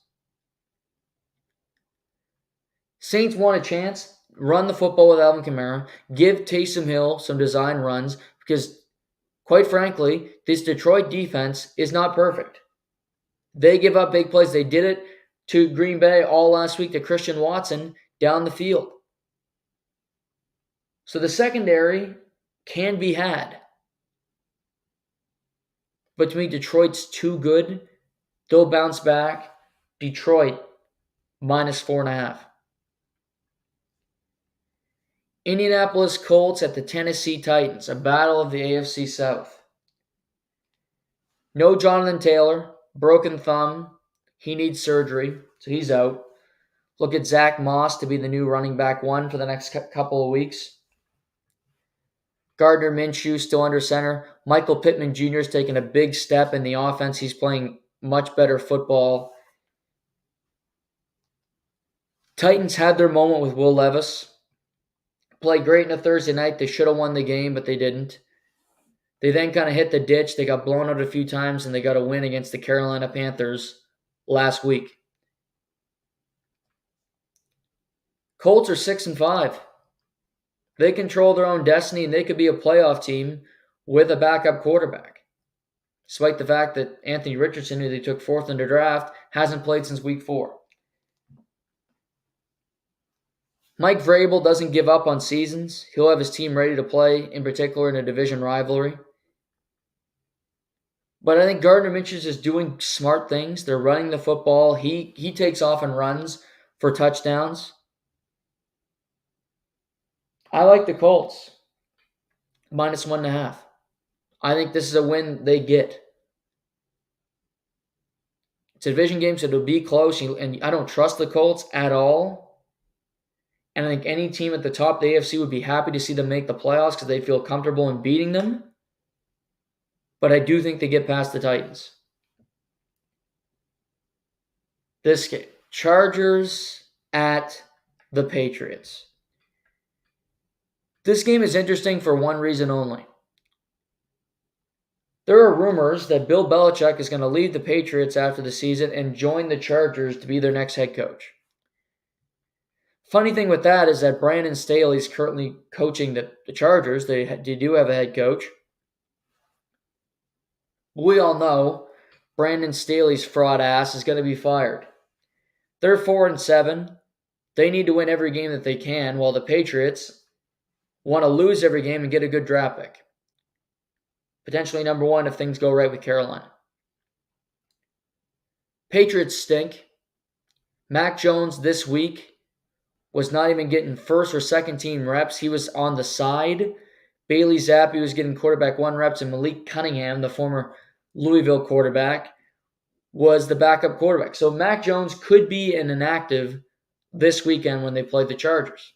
Saints want a chance. Run the football with Alvin Kamara. Give Taysom Hill some design runs because, quite frankly, this Detroit defense is not perfect. They give up big plays. They did it to Green Bay all last week to Christian Watson down the field. So the secondary can be had. But to me, Detroit's too good. They'll bounce back. Detroit, minus 4.5. Indianapolis Colts at the Tennessee Titans, a battle of the AFC South. No Jonathan Taylor, broken thumb. He needs surgery, so he's out. Look at Zach Moss to be the new running back 1 for the next couple of weeks. Gardner Minshew still under center. Michael Pittman Jr. is taking a big step in the offense. He's playing much better football. Titans had their moment with Will Levis. Played great in a Thursday night. They should have won the game, but they didn't. They then kind of hit the ditch. They got blown out a few times, and they got a win against the Carolina Panthers last week. Colts are 6-5. They control their own destiny, and they could be a playoff team with a backup quarterback. Despite the fact that Anthony Richardson, who they took 4th in the draft, hasn't played since week 4. Mike Vrabel doesn't give up on seasons. He'll have his team ready to play, in particular in a division rivalry. But I think Gardner Minshew is doing smart things. They're running the football. He takes off and runs for touchdowns. I like the Colts. Minus 1.5. I think this is a win they get. It's a division game, so it'll be close. And I don't trust the Colts at all. And I think any team at the top of the AFC would be happy to see them make the playoffs because they feel comfortable in beating them. but I do think they get past the Titans. This game, Chargers at the Patriots. This game is interesting for one reason only. There are rumors that Bill Belichick is going to leave the Patriots after the season and join the Chargers to be their next head coach. Funny thing with that is that Brandon Staley is currently coaching the Chargers. They do have a head coach. We all know Brandon Staley's fraud ass is going to be fired. They're 4-7. They need to win every game that they can, while the Patriots want to lose every game and get a good draft pick. Potentially number one if things go right with Carolina. Patriots stink. Mac Jones this week was not even getting first or second team reps. He was on the side. Bailey Zappi was getting quarterback 1 reps, and Malik Cunningham, the former Louisville quarterback, was the backup quarterback. So Mac Jones could be an inactive this weekend when they play the Chargers.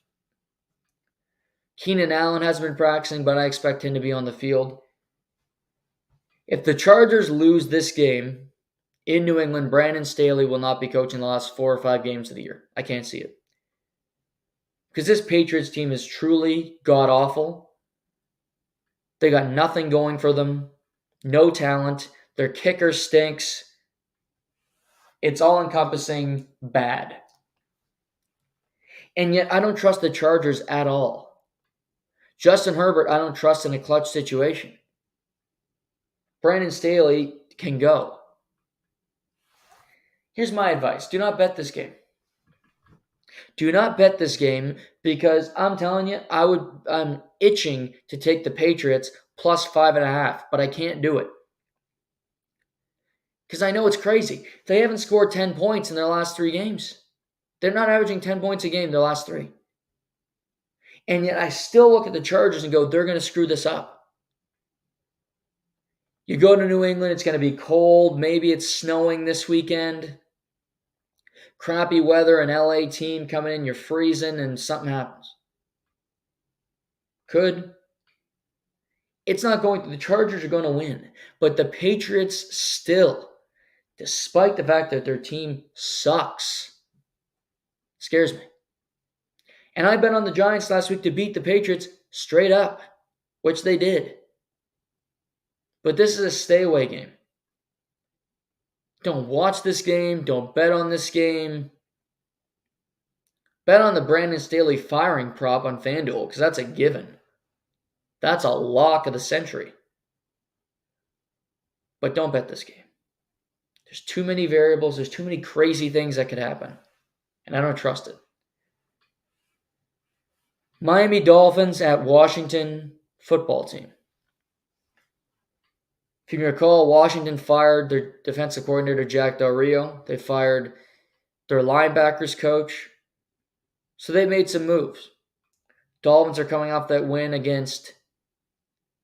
Keenan Allen hasn't been practicing, but I expect him to be on the field. If the Chargers lose this game in New England, Brandon Staley will not be coaching the last 4 or 5 games of the year. I can't see it. Because this Patriots team is truly god-awful. They got nothing going for them. No talent. Their kicker stinks. It's all-encompassing bad. And yet, I don't trust the Chargers at all. Justin Herbert, I don't trust in a clutch situation. Brandon Staley can go. Here's my advice. Do not bet this game. Do not bet this game because I'm telling you, I'm itching to take the Patriots plus 5.5, but I can't do it. Because I know it's crazy. They haven't scored 10 points in their last 3 games. They're not averaging 10 points a game their last 3. And yet I still look at the Chargers and go, they're going to screw this up. You go to New England, it's going to be cold. Maybe it's snowing this weekend. Crappy weather, an LA team coming in, you're freezing, and something happens. Could. It's not going to. The Chargers are going to win. But the Patriots still, despite the fact that their team sucks, scares me. And I bet on the Giants last week to beat the Patriots straight up, which they did. But this is a stay-away game. Don't watch this game. Don't bet on this game. Bet on the Brandon Staley firing prop on FanDuel because that's a given. That's a lock of the century. But don't bet this game. There's too many variables. There's too many crazy things that could happen. And I don't trust it. Miami Dolphins at Washington football team. If you can recall, Washington fired their defensive coordinator, Jack Del Rio. They fired their linebackers coach. So they made some moves. Dolphins are coming off that win against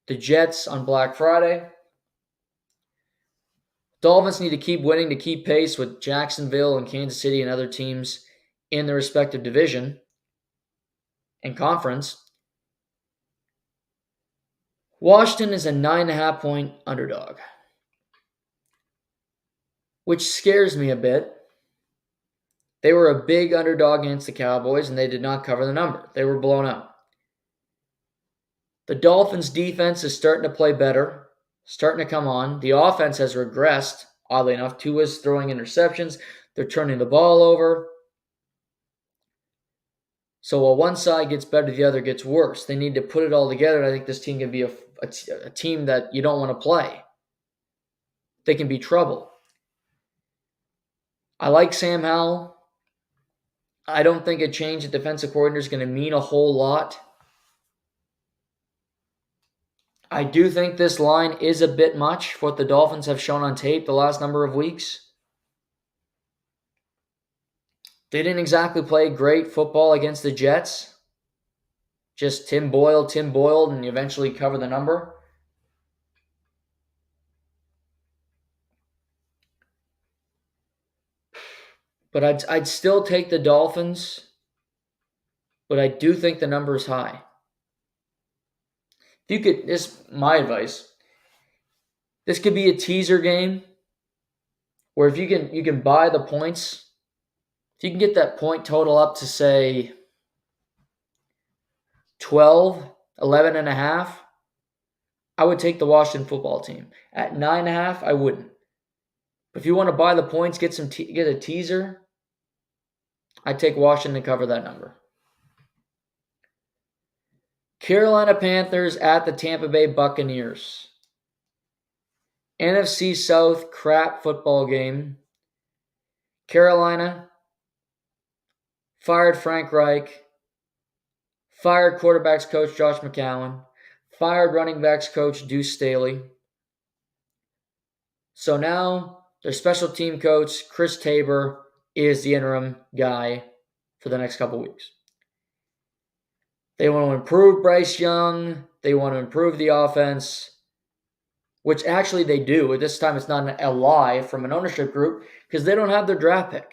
the Jets on Black Friday. Dolphins need to keep winning to keep pace with Jacksonville and Kansas City and other teams in their respective division and conference. Washington is a 9.5 point underdog, which scares me a bit. They were a big underdog against the Cowboys, and they did not cover the number. They were blown out. The Dolphins' defense is starting to play better, starting to come on. The offense has regressed, oddly enough. Tua's throwing interceptions. They're turning the ball over. So while one side gets better, the other gets worse. They need to put it all together, and I think this team can be a team that you don't want to play. They can be trouble. I like Sam Howell. I don't think a change at defensive coordinator is going to mean a whole lot. I do think this line is a bit much for what the Dolphins have shown on tape the last number of weeks. They didn't exactly play great football against the Jets. Just Tim Boyle, and eventually cover the number. But I'd still take the Dolphins, but I do think the number is high. If you could, this is my advice. This could be a teaser game where if you can buy the points, if you can get that point total up to say 12, 11 and a half, I would take the Washington football team. At 9.5, I wouldn't. But if you want to buy the points, get a teaser, I'd take Washington to cover that number. Carolina Panthers at the Tampa Bay Buccaneers. NFC South crap football game. Carolina fired Frank Reich, fired quarterbacks coach Josh McCown, fired running backs coach Deuce Staley. So now their special team coach, Chris Tabor, is the interim guy for the next couple weeks. They want to improve Bryce Young. They want to improve the offense, which actually they do. At this time, it's not a lie from an ownership group because they don't have their draft pick.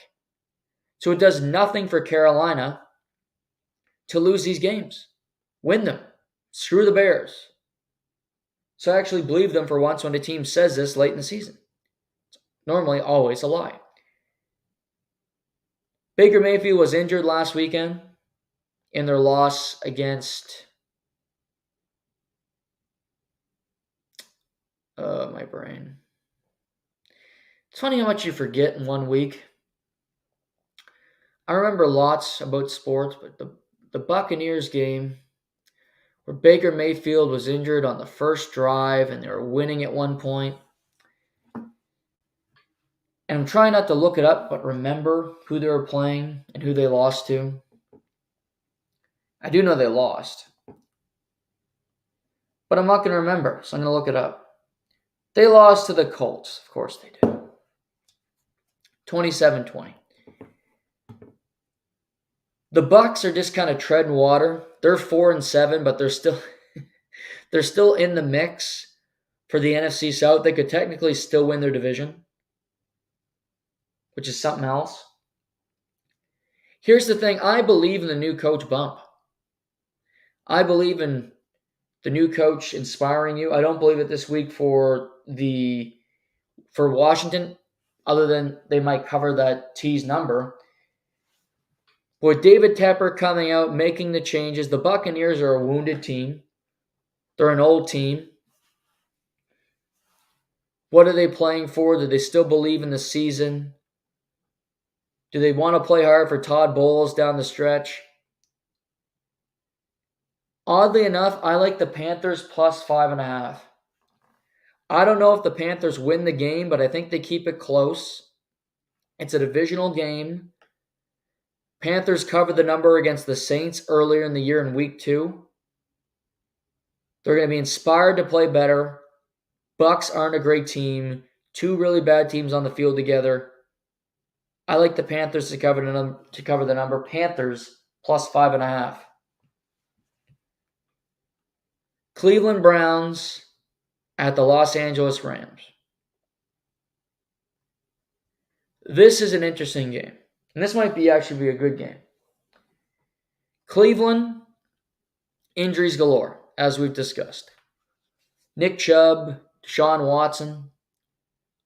So it does nothing for Carolina to lose these games. Win them. Screw the Bears. So I actually believe them for once when a team says this late in the season. It's normally always a lie. Baker Mayfield was injured last weekend in their loss against my brain. It's funny how much you forget in 1 week. I remember lots about sports, but the Buccaneers game where Baker Mayfield was injured on the first drive and they were winning at one point. And I'm trying not to look it up, but remember who they were playing and who they lost to. I do know they lost. But I'm not going to remember, so I'm going to look it up. They lost to the Colts. Of course they did. 27-20. The Bucs are just kind of treading water. They're 4-7, but they're still in the mix for the NFC South. They could technically still win their division, which is something else. Here's the thing. I believe in the new coach bump. I believe in the new coach inspiring you. I don't believe it this week for Washington, other than they might cover that tease number. With David Tepper coming out, making the changes, the Buccaneers are a wounded team. They're an old team. What are they playing for? Do they still believe in the season? Do they want to play hard for Todd Bowles down the stretch? Oddly enough, I like the Panthers plus 5.5. I don't know if the Panthers win the game, but I think they keep it close. It's a divisional game. Panthers covered the number against the Saints earlier in the year in week 2. They're going to be inspired to play better. Bucs aren't a great team. 2 really bad teams on the field together. I like the Panthers to cover the number. Panthers plus 5.5. Cleveland Browns at the Los Angeles Rams. This is an interesting game. And this might actually be a good game. Cleveland, injuries galore, as we've discussed. Nick Chubb, Deshaun Watson,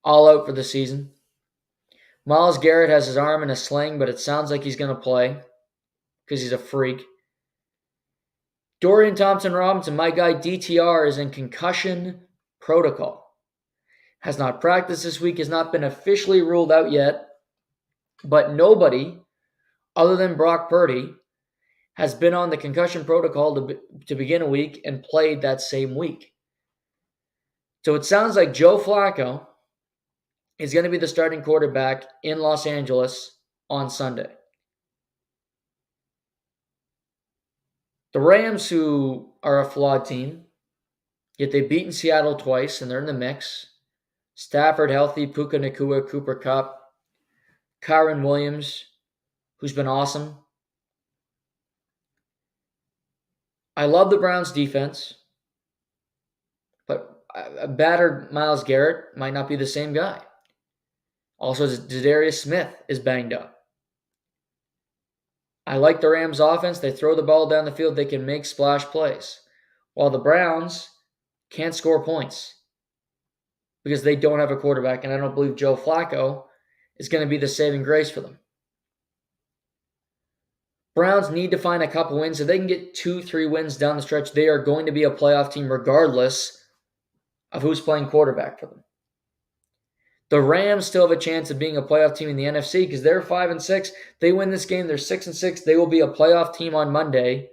all out for the season. Myles Garrett has his arm in a sling, but it sounds like he's going to play because he's a freak. Dorian Thompson-Robinson, my guy DTR, is in concussion protocol. Has not practiced this week, has not been officially ruled out yet, but nobody other than Brock Purdy has been on the concussion protocol to begin a week and played that same week. So it sounds like Joe Flacco is going to be the starting quarterback in Los Angeles on Sunday. The Rams, who are a flawed team, yet they've beaten Seattle twice and they're in the mix. Stafford healthy, Puka Nacua, Cooper Kupp, Kyron Williams, who's been awesome. I love the Browns' defense, but a battered Myles Garrett might not be the same guy. Also, Zadarius Smith is banged up. I like the Rams' offense. They throw the ball down the field. They can make splash plays. While the Browns can't score points. because they don't have a quarterback, and I don't believe Joe Flacco is going to be the saving grace for them. Browns need to find a couple wins. If they can get 2-3 wins down the stretch, they are going to be a playoff team regardless of who's playing quarterback for them. The Rams still have a chance of being a playoff team in the NFC because they're 5-6. They win this game, they're 6-6. They will be a playoff team on Monday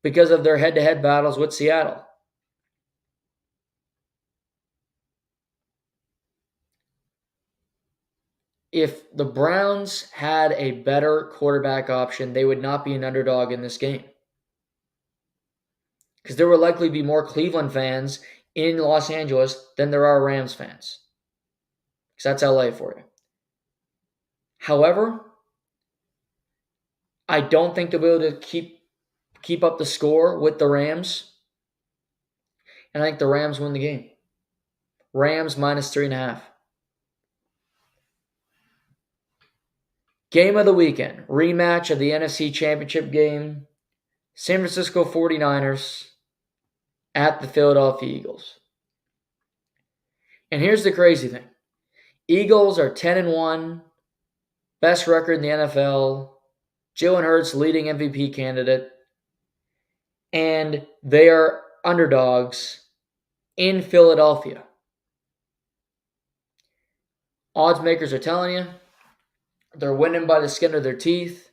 because of their head-to-head battles with Seattle. If the Browns had a better quarterback option, they would not be an underdog in this game. Because there will likely be more Cleveland fans in Los Angeles than there are Rams fans. Because that's LA for you. However, I don't think they'll be able to keep up the score with the Rams. And I think the Rams win the game. Rams minus 3.5. Game of the weekend. Rematch of the NFC Championship game. San Francisco 49ers at the Philadelphia Eagles. And here's the crazy thing. Eagles are 10-1. Best record in the NFL. Jalen Hurts, leading MVP candidate. And they are underdogs in Philadelphia. Odds makers are telling you they're winning by the skin of their teeth.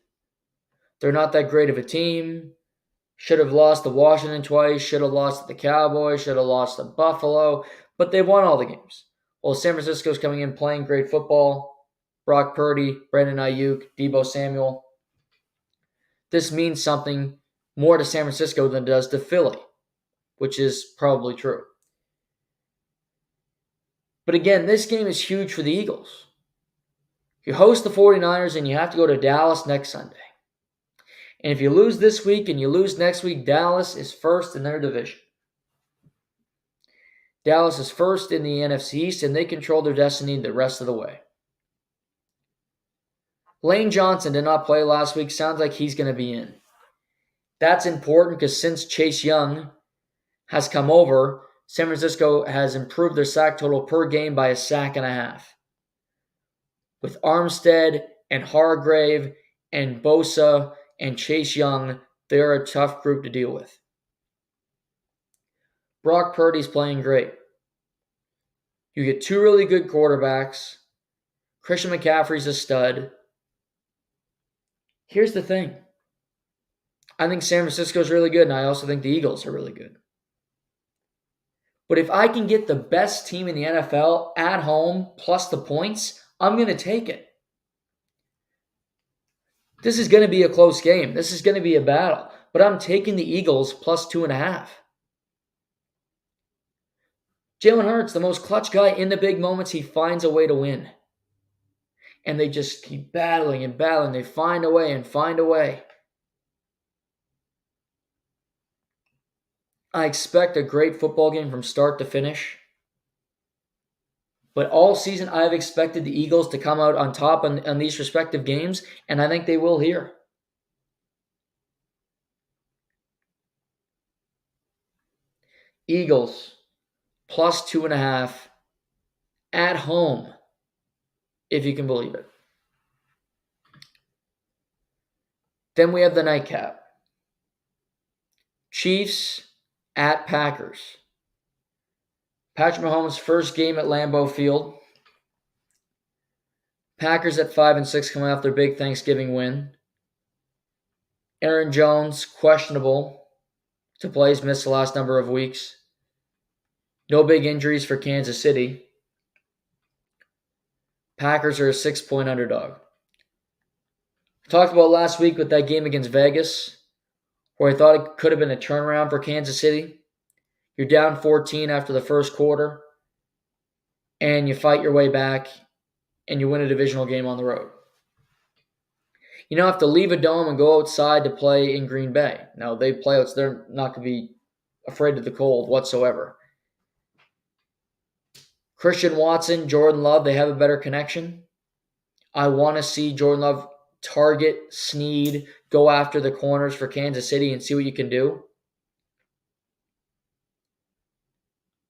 They're not that great of a team. Should have lost to Washington twice. Should have lost to the Cowboys. Should have lost to Buffalo. But they won all the games. Well, San Francisco's coming in playing great football. Brock Purdy, Brandon Ayuk, Deebo Samuel. This means something more to San Francisco than it does to Philly, which is probably true. But again, this game is huge for the Eagles. You host the 49ers and you have to go to Dallas next Sunday. And if you lose this week and you lose next week, Dallas is first in their division. Dallas is first in the NFC East, and they control their destiny the rest of the way. Lane Johnson did not play last week. Sounds like he's going to be in. That's important because since Chase Young has come over, San Francisco has improved their sack total per game by 1.5 sacks. With Armstead and Hargrave and Bosa and Chase Young, they're a tough group to deal with. Brock Purdy's playing great. You get 2 really good quarterbacks. Christian McCaffrey's a stud. Here's the thing. I think San Francisco's really good, and I also think the Eagles are really good. But if I can get the best team in the NFL at home plus the points, I'm going to take it. This is going to be a close game. This is going to be a battle. But I'm taking the Eagles plus 2.5. Jalen Hurts, the most clutch guy in the big moments, he finds a way to win. And they just keep battling and battling. They find a way and find a way. I expect a great football game from start to finish. But all season, I've expected the Eagles to come out on top on these respective games, and I think they will here. Eagles, plus 2.5 at home, if you can believe it. Then we have the nightcap. Chiefs at Packers. Patrick Mahomes' first game at Lambeau Field. Packers at 5-6 coming off their big Thanksgiving win. Aaron Jones, questionable to play. He's missed the last number of weeks. No big injuries for Kansas City. Packers are a 6-point underdog. I talked about last week with that game against Vegas, where I thought it could have been a turnaround for Kansas City. You're down 14 after the first quarter, and you fight your way back, and you win a divisional game on the road. You don't have to leave a dome and go outside to play in Green Bay. Now, they play outside. They're not going to be afraid of the cold whatsoever. Christian Watson, Jordan Love, they have a better connection. I want to see Jordan Love target Snead, go after the corners for Kansas City and see what you can do.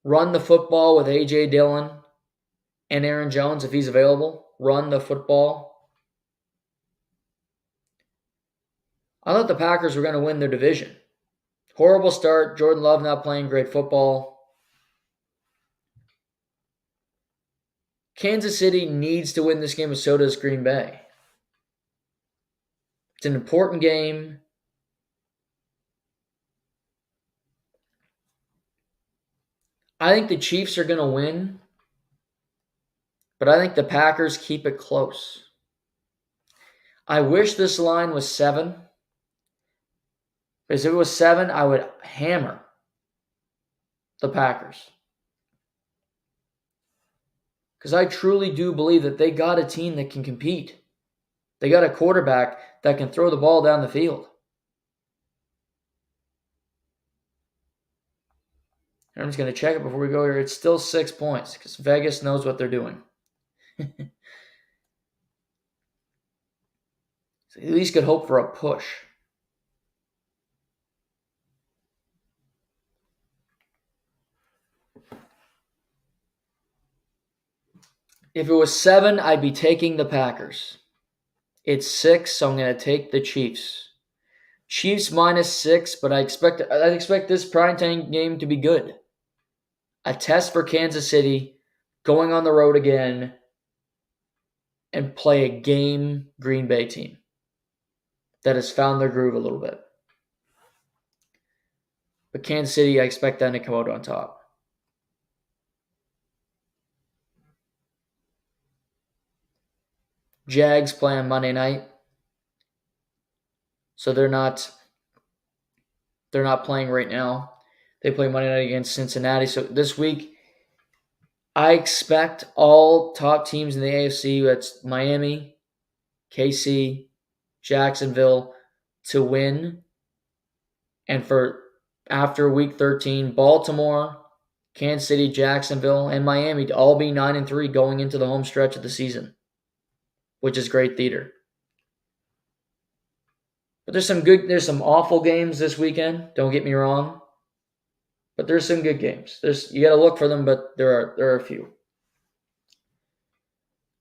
Run the football with A.J. Dillon and Aaron Jones if he's available. Run the football. I thought the Packers were going to win their division. Horrible start. Jordan Love not playing great football. Kansas City needs to win this game, and so does Green Bay. It's an important game. I think the Chiefs are going to win, but I think the Packers keep it close. I wish this line was 7. Because if it was 7, I would hammer the Packers. Because I truly do believe that they got a team that can compete. They got a quarterback that can throw the ball down the field. I'm just going to check it before we go here. It's still 6 points because Vegas knows what they're doing. So at least could hope for a push. If it was 7, I'd be taking the Packers. It's 6, so I'm going to take the Chiefs. Chiefs -6, but I expect this primetime game to be good. A test for Kansas City, going on the road again, and play a game Green Bay team that has found their groove a little bit. But Kansas City, I expect them to come out on top. Jags play on Monday night, so they're not playing right now. They play Monday night against Cincinnati. So this week, I expect all top teams in the AFC, that's Miami, KC, Jacksonville, to win. And for after week 13, Baltimore, Kansas City, Jacksonville, and Miami to all be 9-3 going into the home stretch of the season, which is great theater. But there's some awful games this weekend, don't get me wrong. But there's some good games. You got to look for them, but there are a few.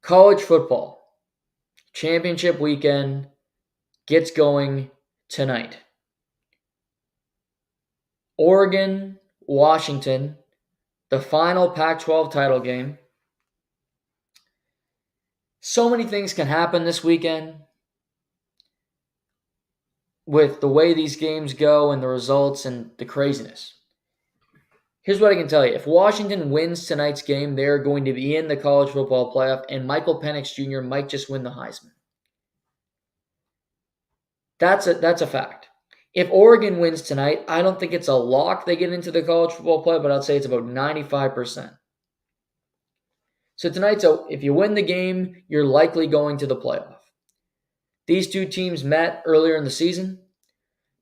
College football championship weekend gets going tonight. Oregon, Washington, the final Pac-12 title game. So many things can happen this weekend with the way these games go and the results and the craziness. Here's what I can tell you. If Washington wins tonight's game, they're going to be in the college football playoff, and Michael Penix Jr. might just win the Heisman. That's a fact. If Oregon wins tonight, I don't think it's a lock they get into the college football playoff, but I'd say it's about 95%. So tonight, if you win the game, you're likely going to the playoff. These two teams met earlier in the season.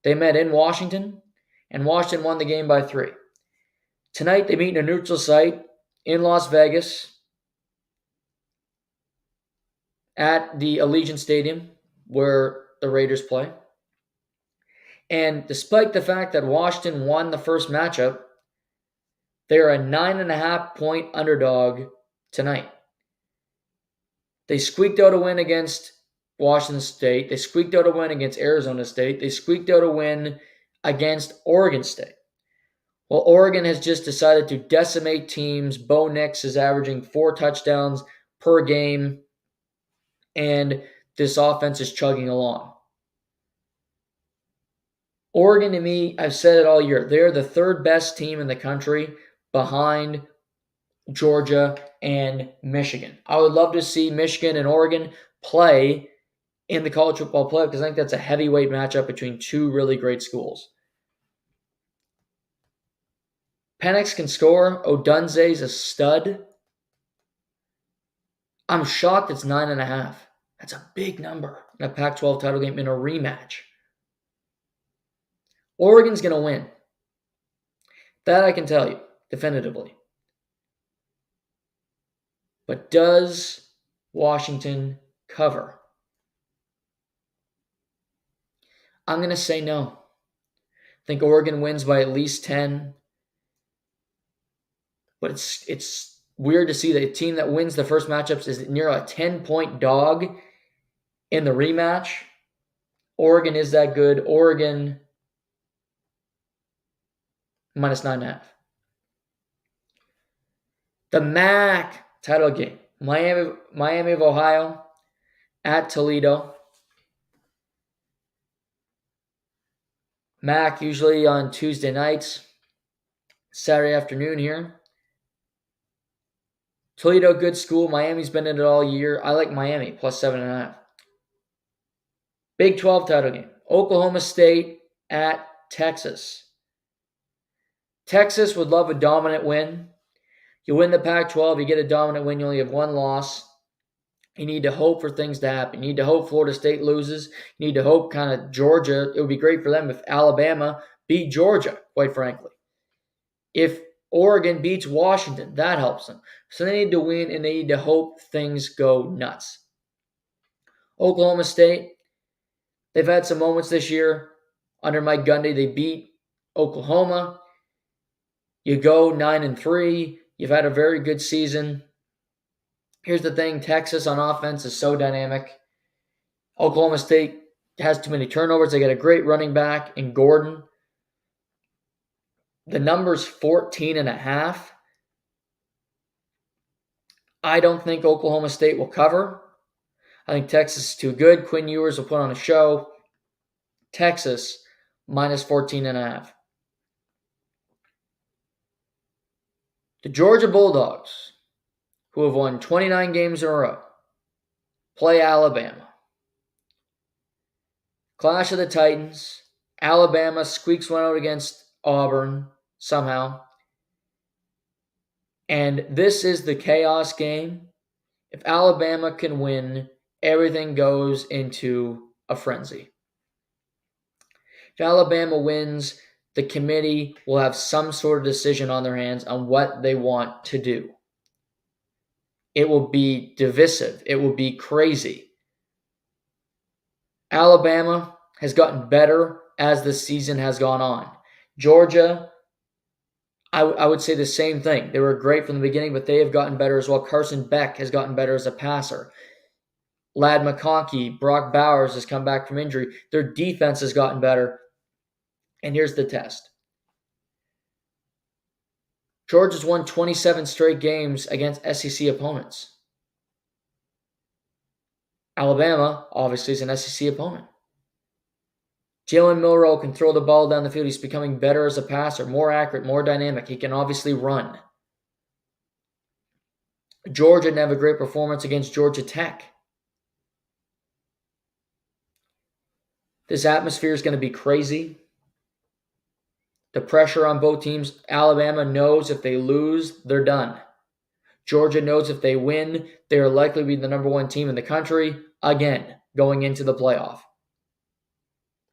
They met in Washington, and Washington won the game by 3. Tonight, they meet in a neutral site in Las Vegas at the Allegiant Stadium where the Raiders play. And despite the fact that Washington won the first matchup, they're a 9.5-point underdog tonight. They squeaked out a win against Washington State. They squeaked out a win against Arizona State. They squeaked out a win against Oregon State. Well, Oregon has just decided to decimate teams. Bo Nix is averaging 4 touchdowns per game, and this offense is chugging along. Oregon, to me, I've said it all year, they're the 3rd best team in the country behind Georgia and Michigan. I would love to see Michigan and Oregon play in the college football playoff because I think that's a heavyweight matchup between two really great schools. Penix can score. Odunze's a stud. I'm shocked it's 9.5. That's a big number in a Pac-12 title game in a rematch. Oregon's going to win. That I can tell you definitively. But does Washington cover? I'm going to say no. I think Oregon wins by at least 10. But it's weird to see that a team that wins the first matchups is near a 10-point dog in the rematch. Oregon is that good. Oregon minus 9.5. The MAC title game. Miami of Ohio at Toledo. MAC usually on Tuesday nights. Saturday afternoon here. Toledo, good school. Miami's been in it all year. I like Miami, plus 7.5. Big 12 title game. Oklahoma State at Texas. Texas would love a dominant win. You win the Pac-12, you get a dominant win, you only have one loss. You need to hope for things to happen. You need to hope Florida State loses. You need to hope kind of Georgia. It would be great for them if Alabama beat Georgia, quite frankly. If Oregon beats Washington, that helps them. So they need to win, and they need to hope things go nuts. Oklahoma State, they've had some moments this year. Under Mike Gundy, they beat Oklahoma. You go 9-3. You've had a very good season. Here's the thing, Texas on offense is so dynamic. Oklahoma State has too many turnovers. They got a great running back in Gordon. The number's 14.5. I don't think Oklahoma State will cover. I think Texas is too good. Quinn Ewers will put on a show. Texas minus 14.5. The Georgia Bulldogs, who have won 29 games in a row, play Alabama. Clash of the Titans. Alabama squeaks one out against Auburn somehow. And this is the chaos game. If Alabama can win, everything goes into a frenzy. If Alabama wins, the committee will have some sort of decision on their hands on what they want to do. It will be divisive. It will be crazy. Alabama has gotten better as the season has gone on. Georgia, I would say the same thing. They were great from the beginning, but they have gotten better as well. Carson Beck has gotten better as a passer. Ladd McConkey, Brock Bowers has come back from injury. Their defense has gotten better. And here's the test. Georgia's won 27 straight games against SEC opponents. Alabama, obviously, is an SEC opponent. Jalen Milroe can throw the ball down the field. He's becoming better as a passer, more accurate, more dynamic. He can obviously run. Georgia didn't have a great performance against Georgia Tech. This atmosphere is going to be crazy. The pressure on both teams. Alabama knows if they lose, they're done. Georgia knows if they win, they are likely to be the number one team in the country, again, going into the playoff.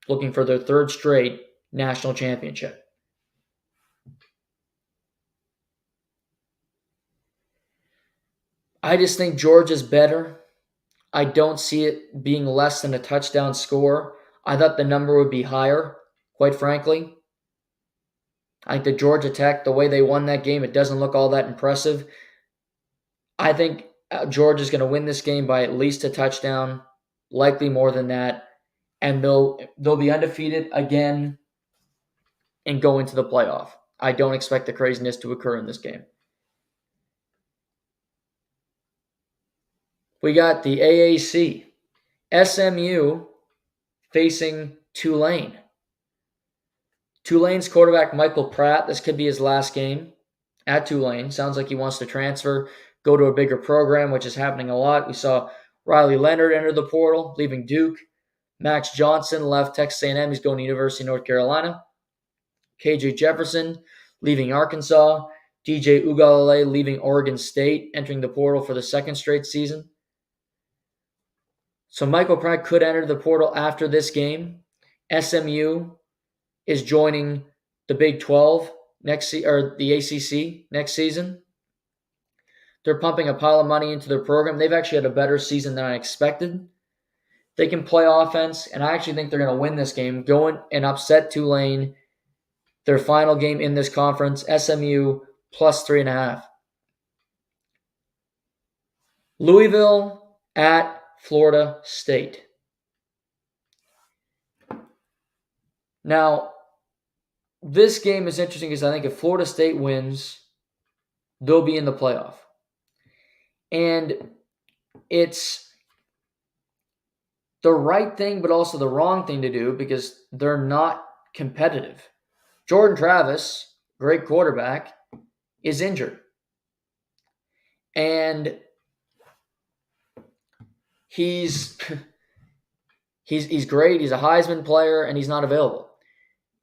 Looking for their third straight national championship. I just think Georgia's better. I don't see it being less than a touchdown score. I thought the number would be higher, quite frankly. I think the Georgia Tech, the way they won that game, it doesn't look all that impressive. I think Georgia's going to win this game by at least a touchdown, likely more than that. And they'll be undefeated again and go into the playoff. I don't expect the craziness to occur in this game. We got the AAC. SMU facing Tulane. Tulane's quarterback, Michael Pratt, this could be his last game at Tulane. Sounds like he wants to transfer, go to a bigger program, which is happening a lot. We saw Riley Leonard enter the portal, leaving Duke. Max Johnson left Texas A&M. He's going to University of North Carolina. KJ Jefferson leaving Arkansas. DJ Ugalele leaving Oregon State, entering the portal for the second straight season. So Michael Pratt could enter the portal after this game. SMU is joining the Big 12 or the ACC next season. They're pumping a pile of money into their program. They've actually had a better season than I expected. They can play offense, and I actually think they're going to win this game, go and upset Tulane. Their final game in this conference, SMU plus 3.5. Louisville at Florida State. Now, this game is interesting because I think if Florida State wins, they'll be in the playoff. And it's the right thing, but also the wrong thing to do because they're not competitive. Jordan Travis, great quarterback, is injured. And he's great. He's a Heisman player, and he's not available.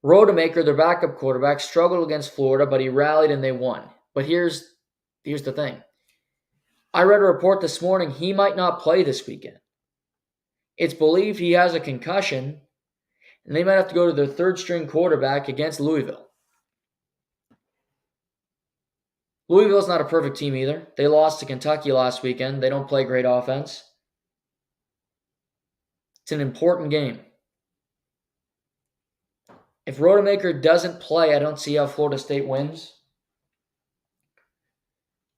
Rodemaker, their backup quarterback, struggled against Florida, but he rallied and they won. But here's the thing. I read a report this morning he might not play this weekend. It's believed he has a concussion, and they might have to go to their third-string quarterback against Louisville. Louisville's not a perfect team either. They lost to Kentucky last weekend. They don't play great offense. It's an important game. If Rodemaker doesn't play, I don't see how Florida State wins.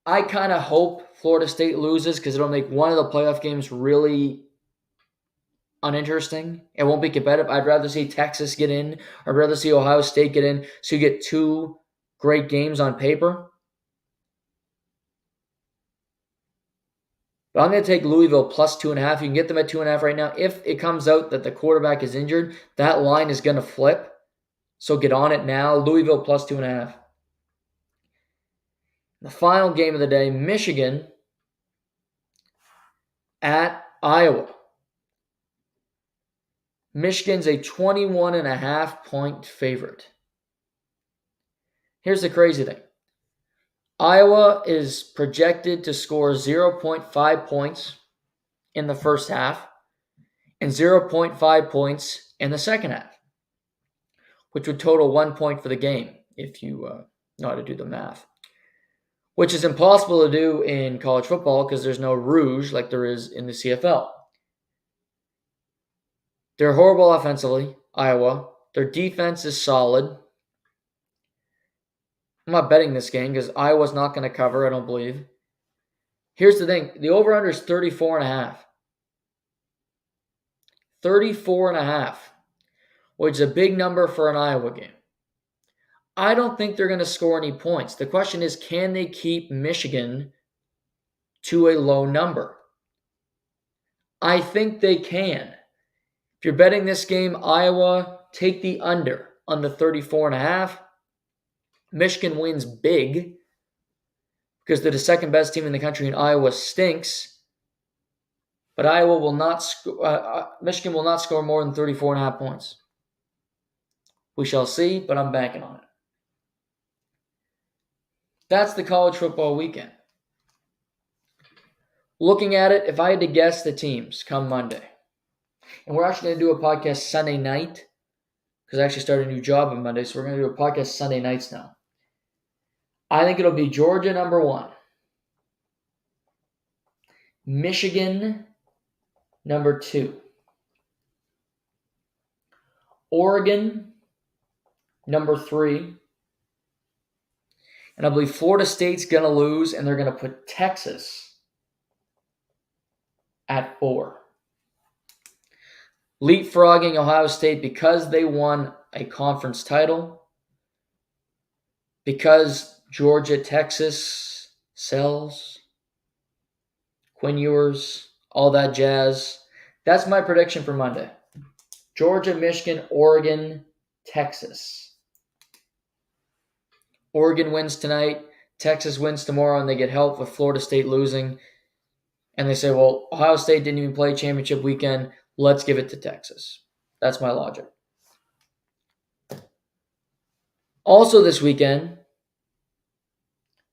I kind of hope Florida State loses because it'll make one of the playoff games really uninteresting. It won't be competitive. I'd rather see Texas get in. I'd rather see Ohio State get in. So you get two great games on paper. But I'm going to take Louisville plus 2.5. You can get them at 2.5 right now. If it comes out that the quarterback is injured, that line is going to flip. So get on it now. Louisville plus 2.5. The final game of the day, Michigan at Iowa. Michigan's a 21.5 point favorite. Here's the crazy thing. Iowa is projected to score 0.5 points in the first half and 0.5 points in the second half, which would total 1 point for the game if you know how to do the math, which is impossible to do in college football because there's no rouge like there is in the CFL. They're horrible offensively, Iowa. Their defense is solid. I'm not betting this game because Iowa's not going to cover, I don't believe. Here's the thing. The over-under is 34.5. 34.5, which is a big number for an Iowa game. I don't think they're going to score any points. The question is, can they keep Michigan to a low number? I think they can. If you're betting this game, Iowa, take the under on the 34.5. Michigan wins big because they're the second best team in the country and Iowa stinks. But Iowa will not Michigan will not score more than 34.5 points. We shall see, but I'm banking on it. That's the college football weekend. Looking at it, if I had to guess the teams come Monday, and we're actually going to do a podcast Sunday night because I actually started a new job on Monday, so we're going to do a podcast Sunday nights now. I think it'll be Georgia number 1. Michigan number 2. Oregon number 3. And I believe Florida State's going to lose, and they're going to put Texas at 4. Leapfrogging Ohio State because they won a conference title, because Georgia, Texas sells, Quinn Ewers, all that jazz. That's my prediction for Monday. Georgia, Michigan, Oregon, Texas. Oregon wins tonight. Texas wins tomorrow, and they get help with Florida State losing. And they say, well, Ohio State didn't even play championship weekend. Let's give it to Texas. That's my logic. Also this weekend,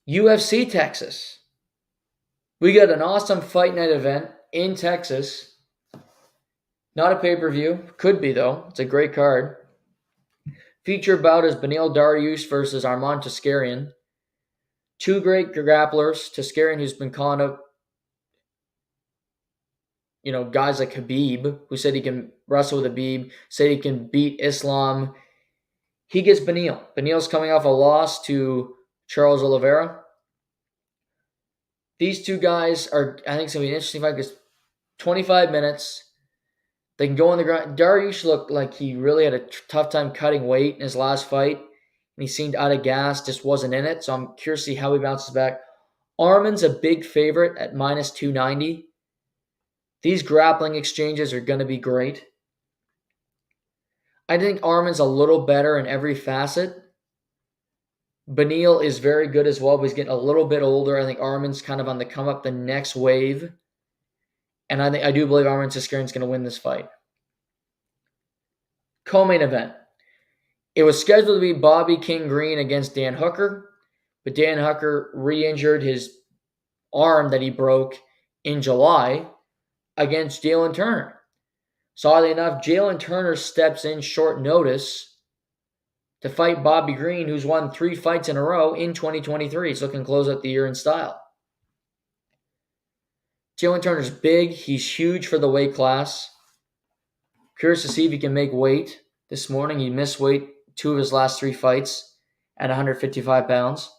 UFC Texas. We got an awesome fight night event in Texas. Not a pay-per-view. Could be, though. It's a great card. Feature bout is Beneil Dariush versus Arman Tsarukyan. Two great grapplers. Tsarukyan, who's been calling up guys like Khabib, who said he can wrestle with Khabib, said he can beat Islam. He gets Beneil. Beneil's coming off a loss to Charles Oliveira. These two guys are, I think it's going to be an interesting fight because 25 minutes. They can go on the ground. Dariush looked like he really had a tough time cutting weight in his last fight. And he seemed out of gas, just wasn't in it. So I'm curious to see how he bounces back. Arman's a big favorite at minus 290. These grappling exchanges are going to be great. I think Arman's a little better in every facet. Beneil is very good as well, but he's getting a little bit older. I think Arman's kind of on the come up the next wave. And I do believe Arman Tsarukyan's going to win this fight. Co-main event. It was scheduled to be Bobby King Green against Dan Hooker, but Dan Hooker re-injured his arm that he broke in July against Jalen Turner. So oddly enough, Jalen Turner steps in short notice to fight Bobby Green, who's won 3 fights in a row in 2023. He's looking to close out the year in style. Jalen Turner's big. He's huge for the weight class. Curious to see if he can make weight. This morning, he missed weight 2 of his last 3 fights at 155 pounds.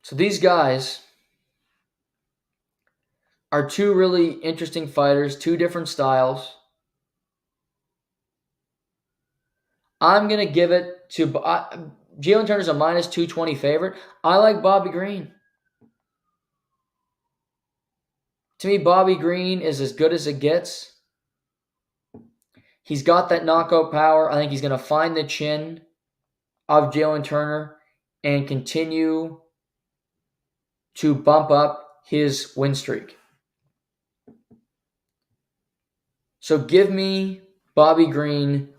So these guys are 2 really interesting fighters, 2 different styles. I'm going to give it to Jalen Turner's a minus 220 favorite. I like Bobby Green. To me, Bobby Green is as good as it gets. He's got that knockout power. I think he's going to find the chin of Jalen Turner and continue to bump up his win streak. So give me Bobby Green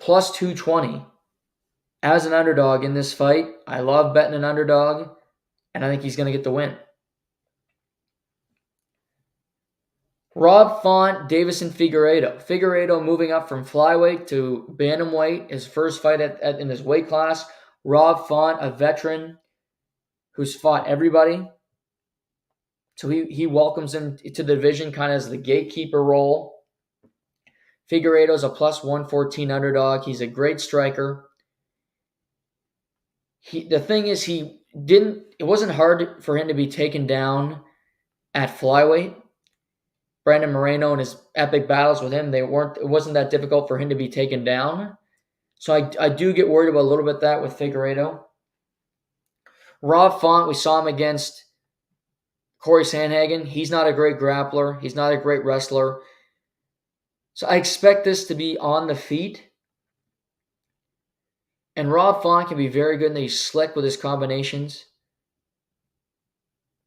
plus 220 as an underdog in this fight. I love betting an underdog, and I think he's going to get the win. Rob Font, Davison Figueiredo. Figueiredo moving up from flyweight to bantamweight, his first fight in his weight class. Rob Font, a veteran who's fought everybody. So he welcomes him to the division kind of as the gatekeeper role. Figueiredo's a plus 114 underdog. He's a great striker. The thing is, it wasn't hard for him to be taken down at flyweight. Brandon Moreno and his epic battles with him, it wasn't that difficult for him to be taken down. So I do get worried about a little bit that with Figueiredo. Rob Font, we saw him against Corey Sandhagen. He's not a great grappler. He's not a great wrestler. So I expect this to be on the feet. And Rob Font can be very good and he's slick with his combinations.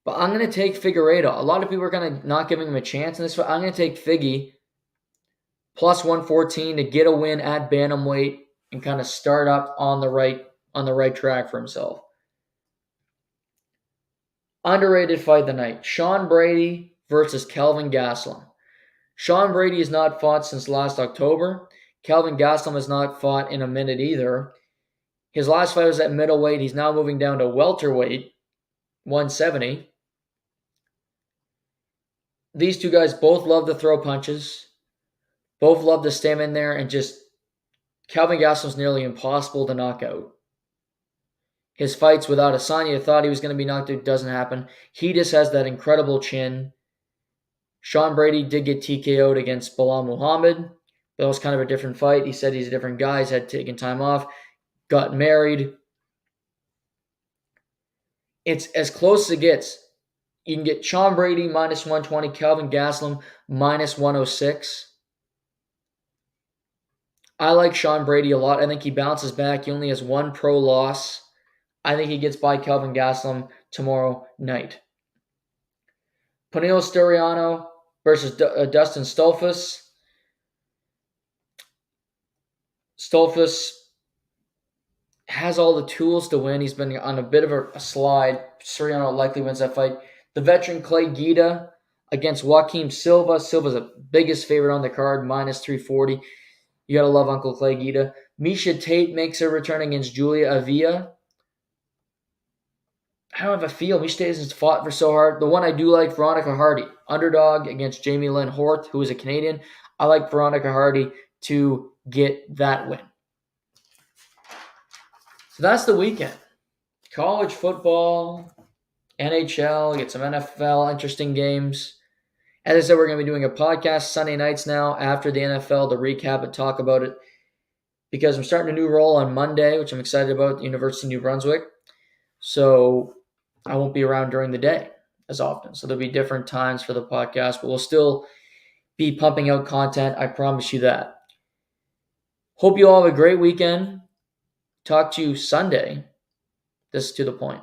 But I'm going to take Figueiredo. A lot of people are kind of not giving him a chance in this fight. I'm going to take Figgy plus 114 to get a win at bantamweight and kind of start up on the right track for himself. Underrated fight of the night. Sean Brady versus Kelvin Gastelum. Sean Brady has not fought since last October. Kelvin Gastelum has not fought in a minute either. His last fight was at middleweight. He's now moving down to welterweight, 170. These two guys both love to throw punches. Both love to stand in there and just... Kelvin Gastelum's nearly impossible to knock out. His fights without Adesanya, thought he was going to be knocked out. Doesn't happen. He just has that incredible chin. Sean Brady did get TKO'd against Bilal Muhammad. That was kind of a different fight. He said he's a different guy. He's had taken time off. Got married. It's as close as it gets. You can get Sean Brady minus 120, Kelvin Gastelum minus 106. I like Sean Brady a lot. I think he bounces back. He only has 1 pro loss. I think he gets by Kelvin Gastelum tomorrow night. Pernil Soriano versus Dustin Stolfus. Stolfus has all the tools to win. He's been on a bit of a slide. Soriano likely wins that fight. The veteran Clay Guida against Joaquim Silva. Silva's the biggest favorite on the card, minus 340. You gotta love Uncle Clay Guida. Misha Tate makes her return against Julia Avila. I don't have a feel. Misha has fought for so hard. The one I do like, Veronica Hardy, underdog against Jamie Lynn Horth, who is a Canadian. I like Veronica Hardy to get that win. So that's the weekend. College football, NHL, get some NFL, interesting games. As I said, we're going to be doing a podcast Sunday nights now after the NFL to recap and talk about it because I'm starting a new role on Monday, which I'm excited about at the University of New Brunswick. So I won't be around during the day as often. So there'll be different times for the podcast, but we'll still be pumping out content. I promise you that. Hope you all have a great weekend. Talk to you Sunday. This is To The Point.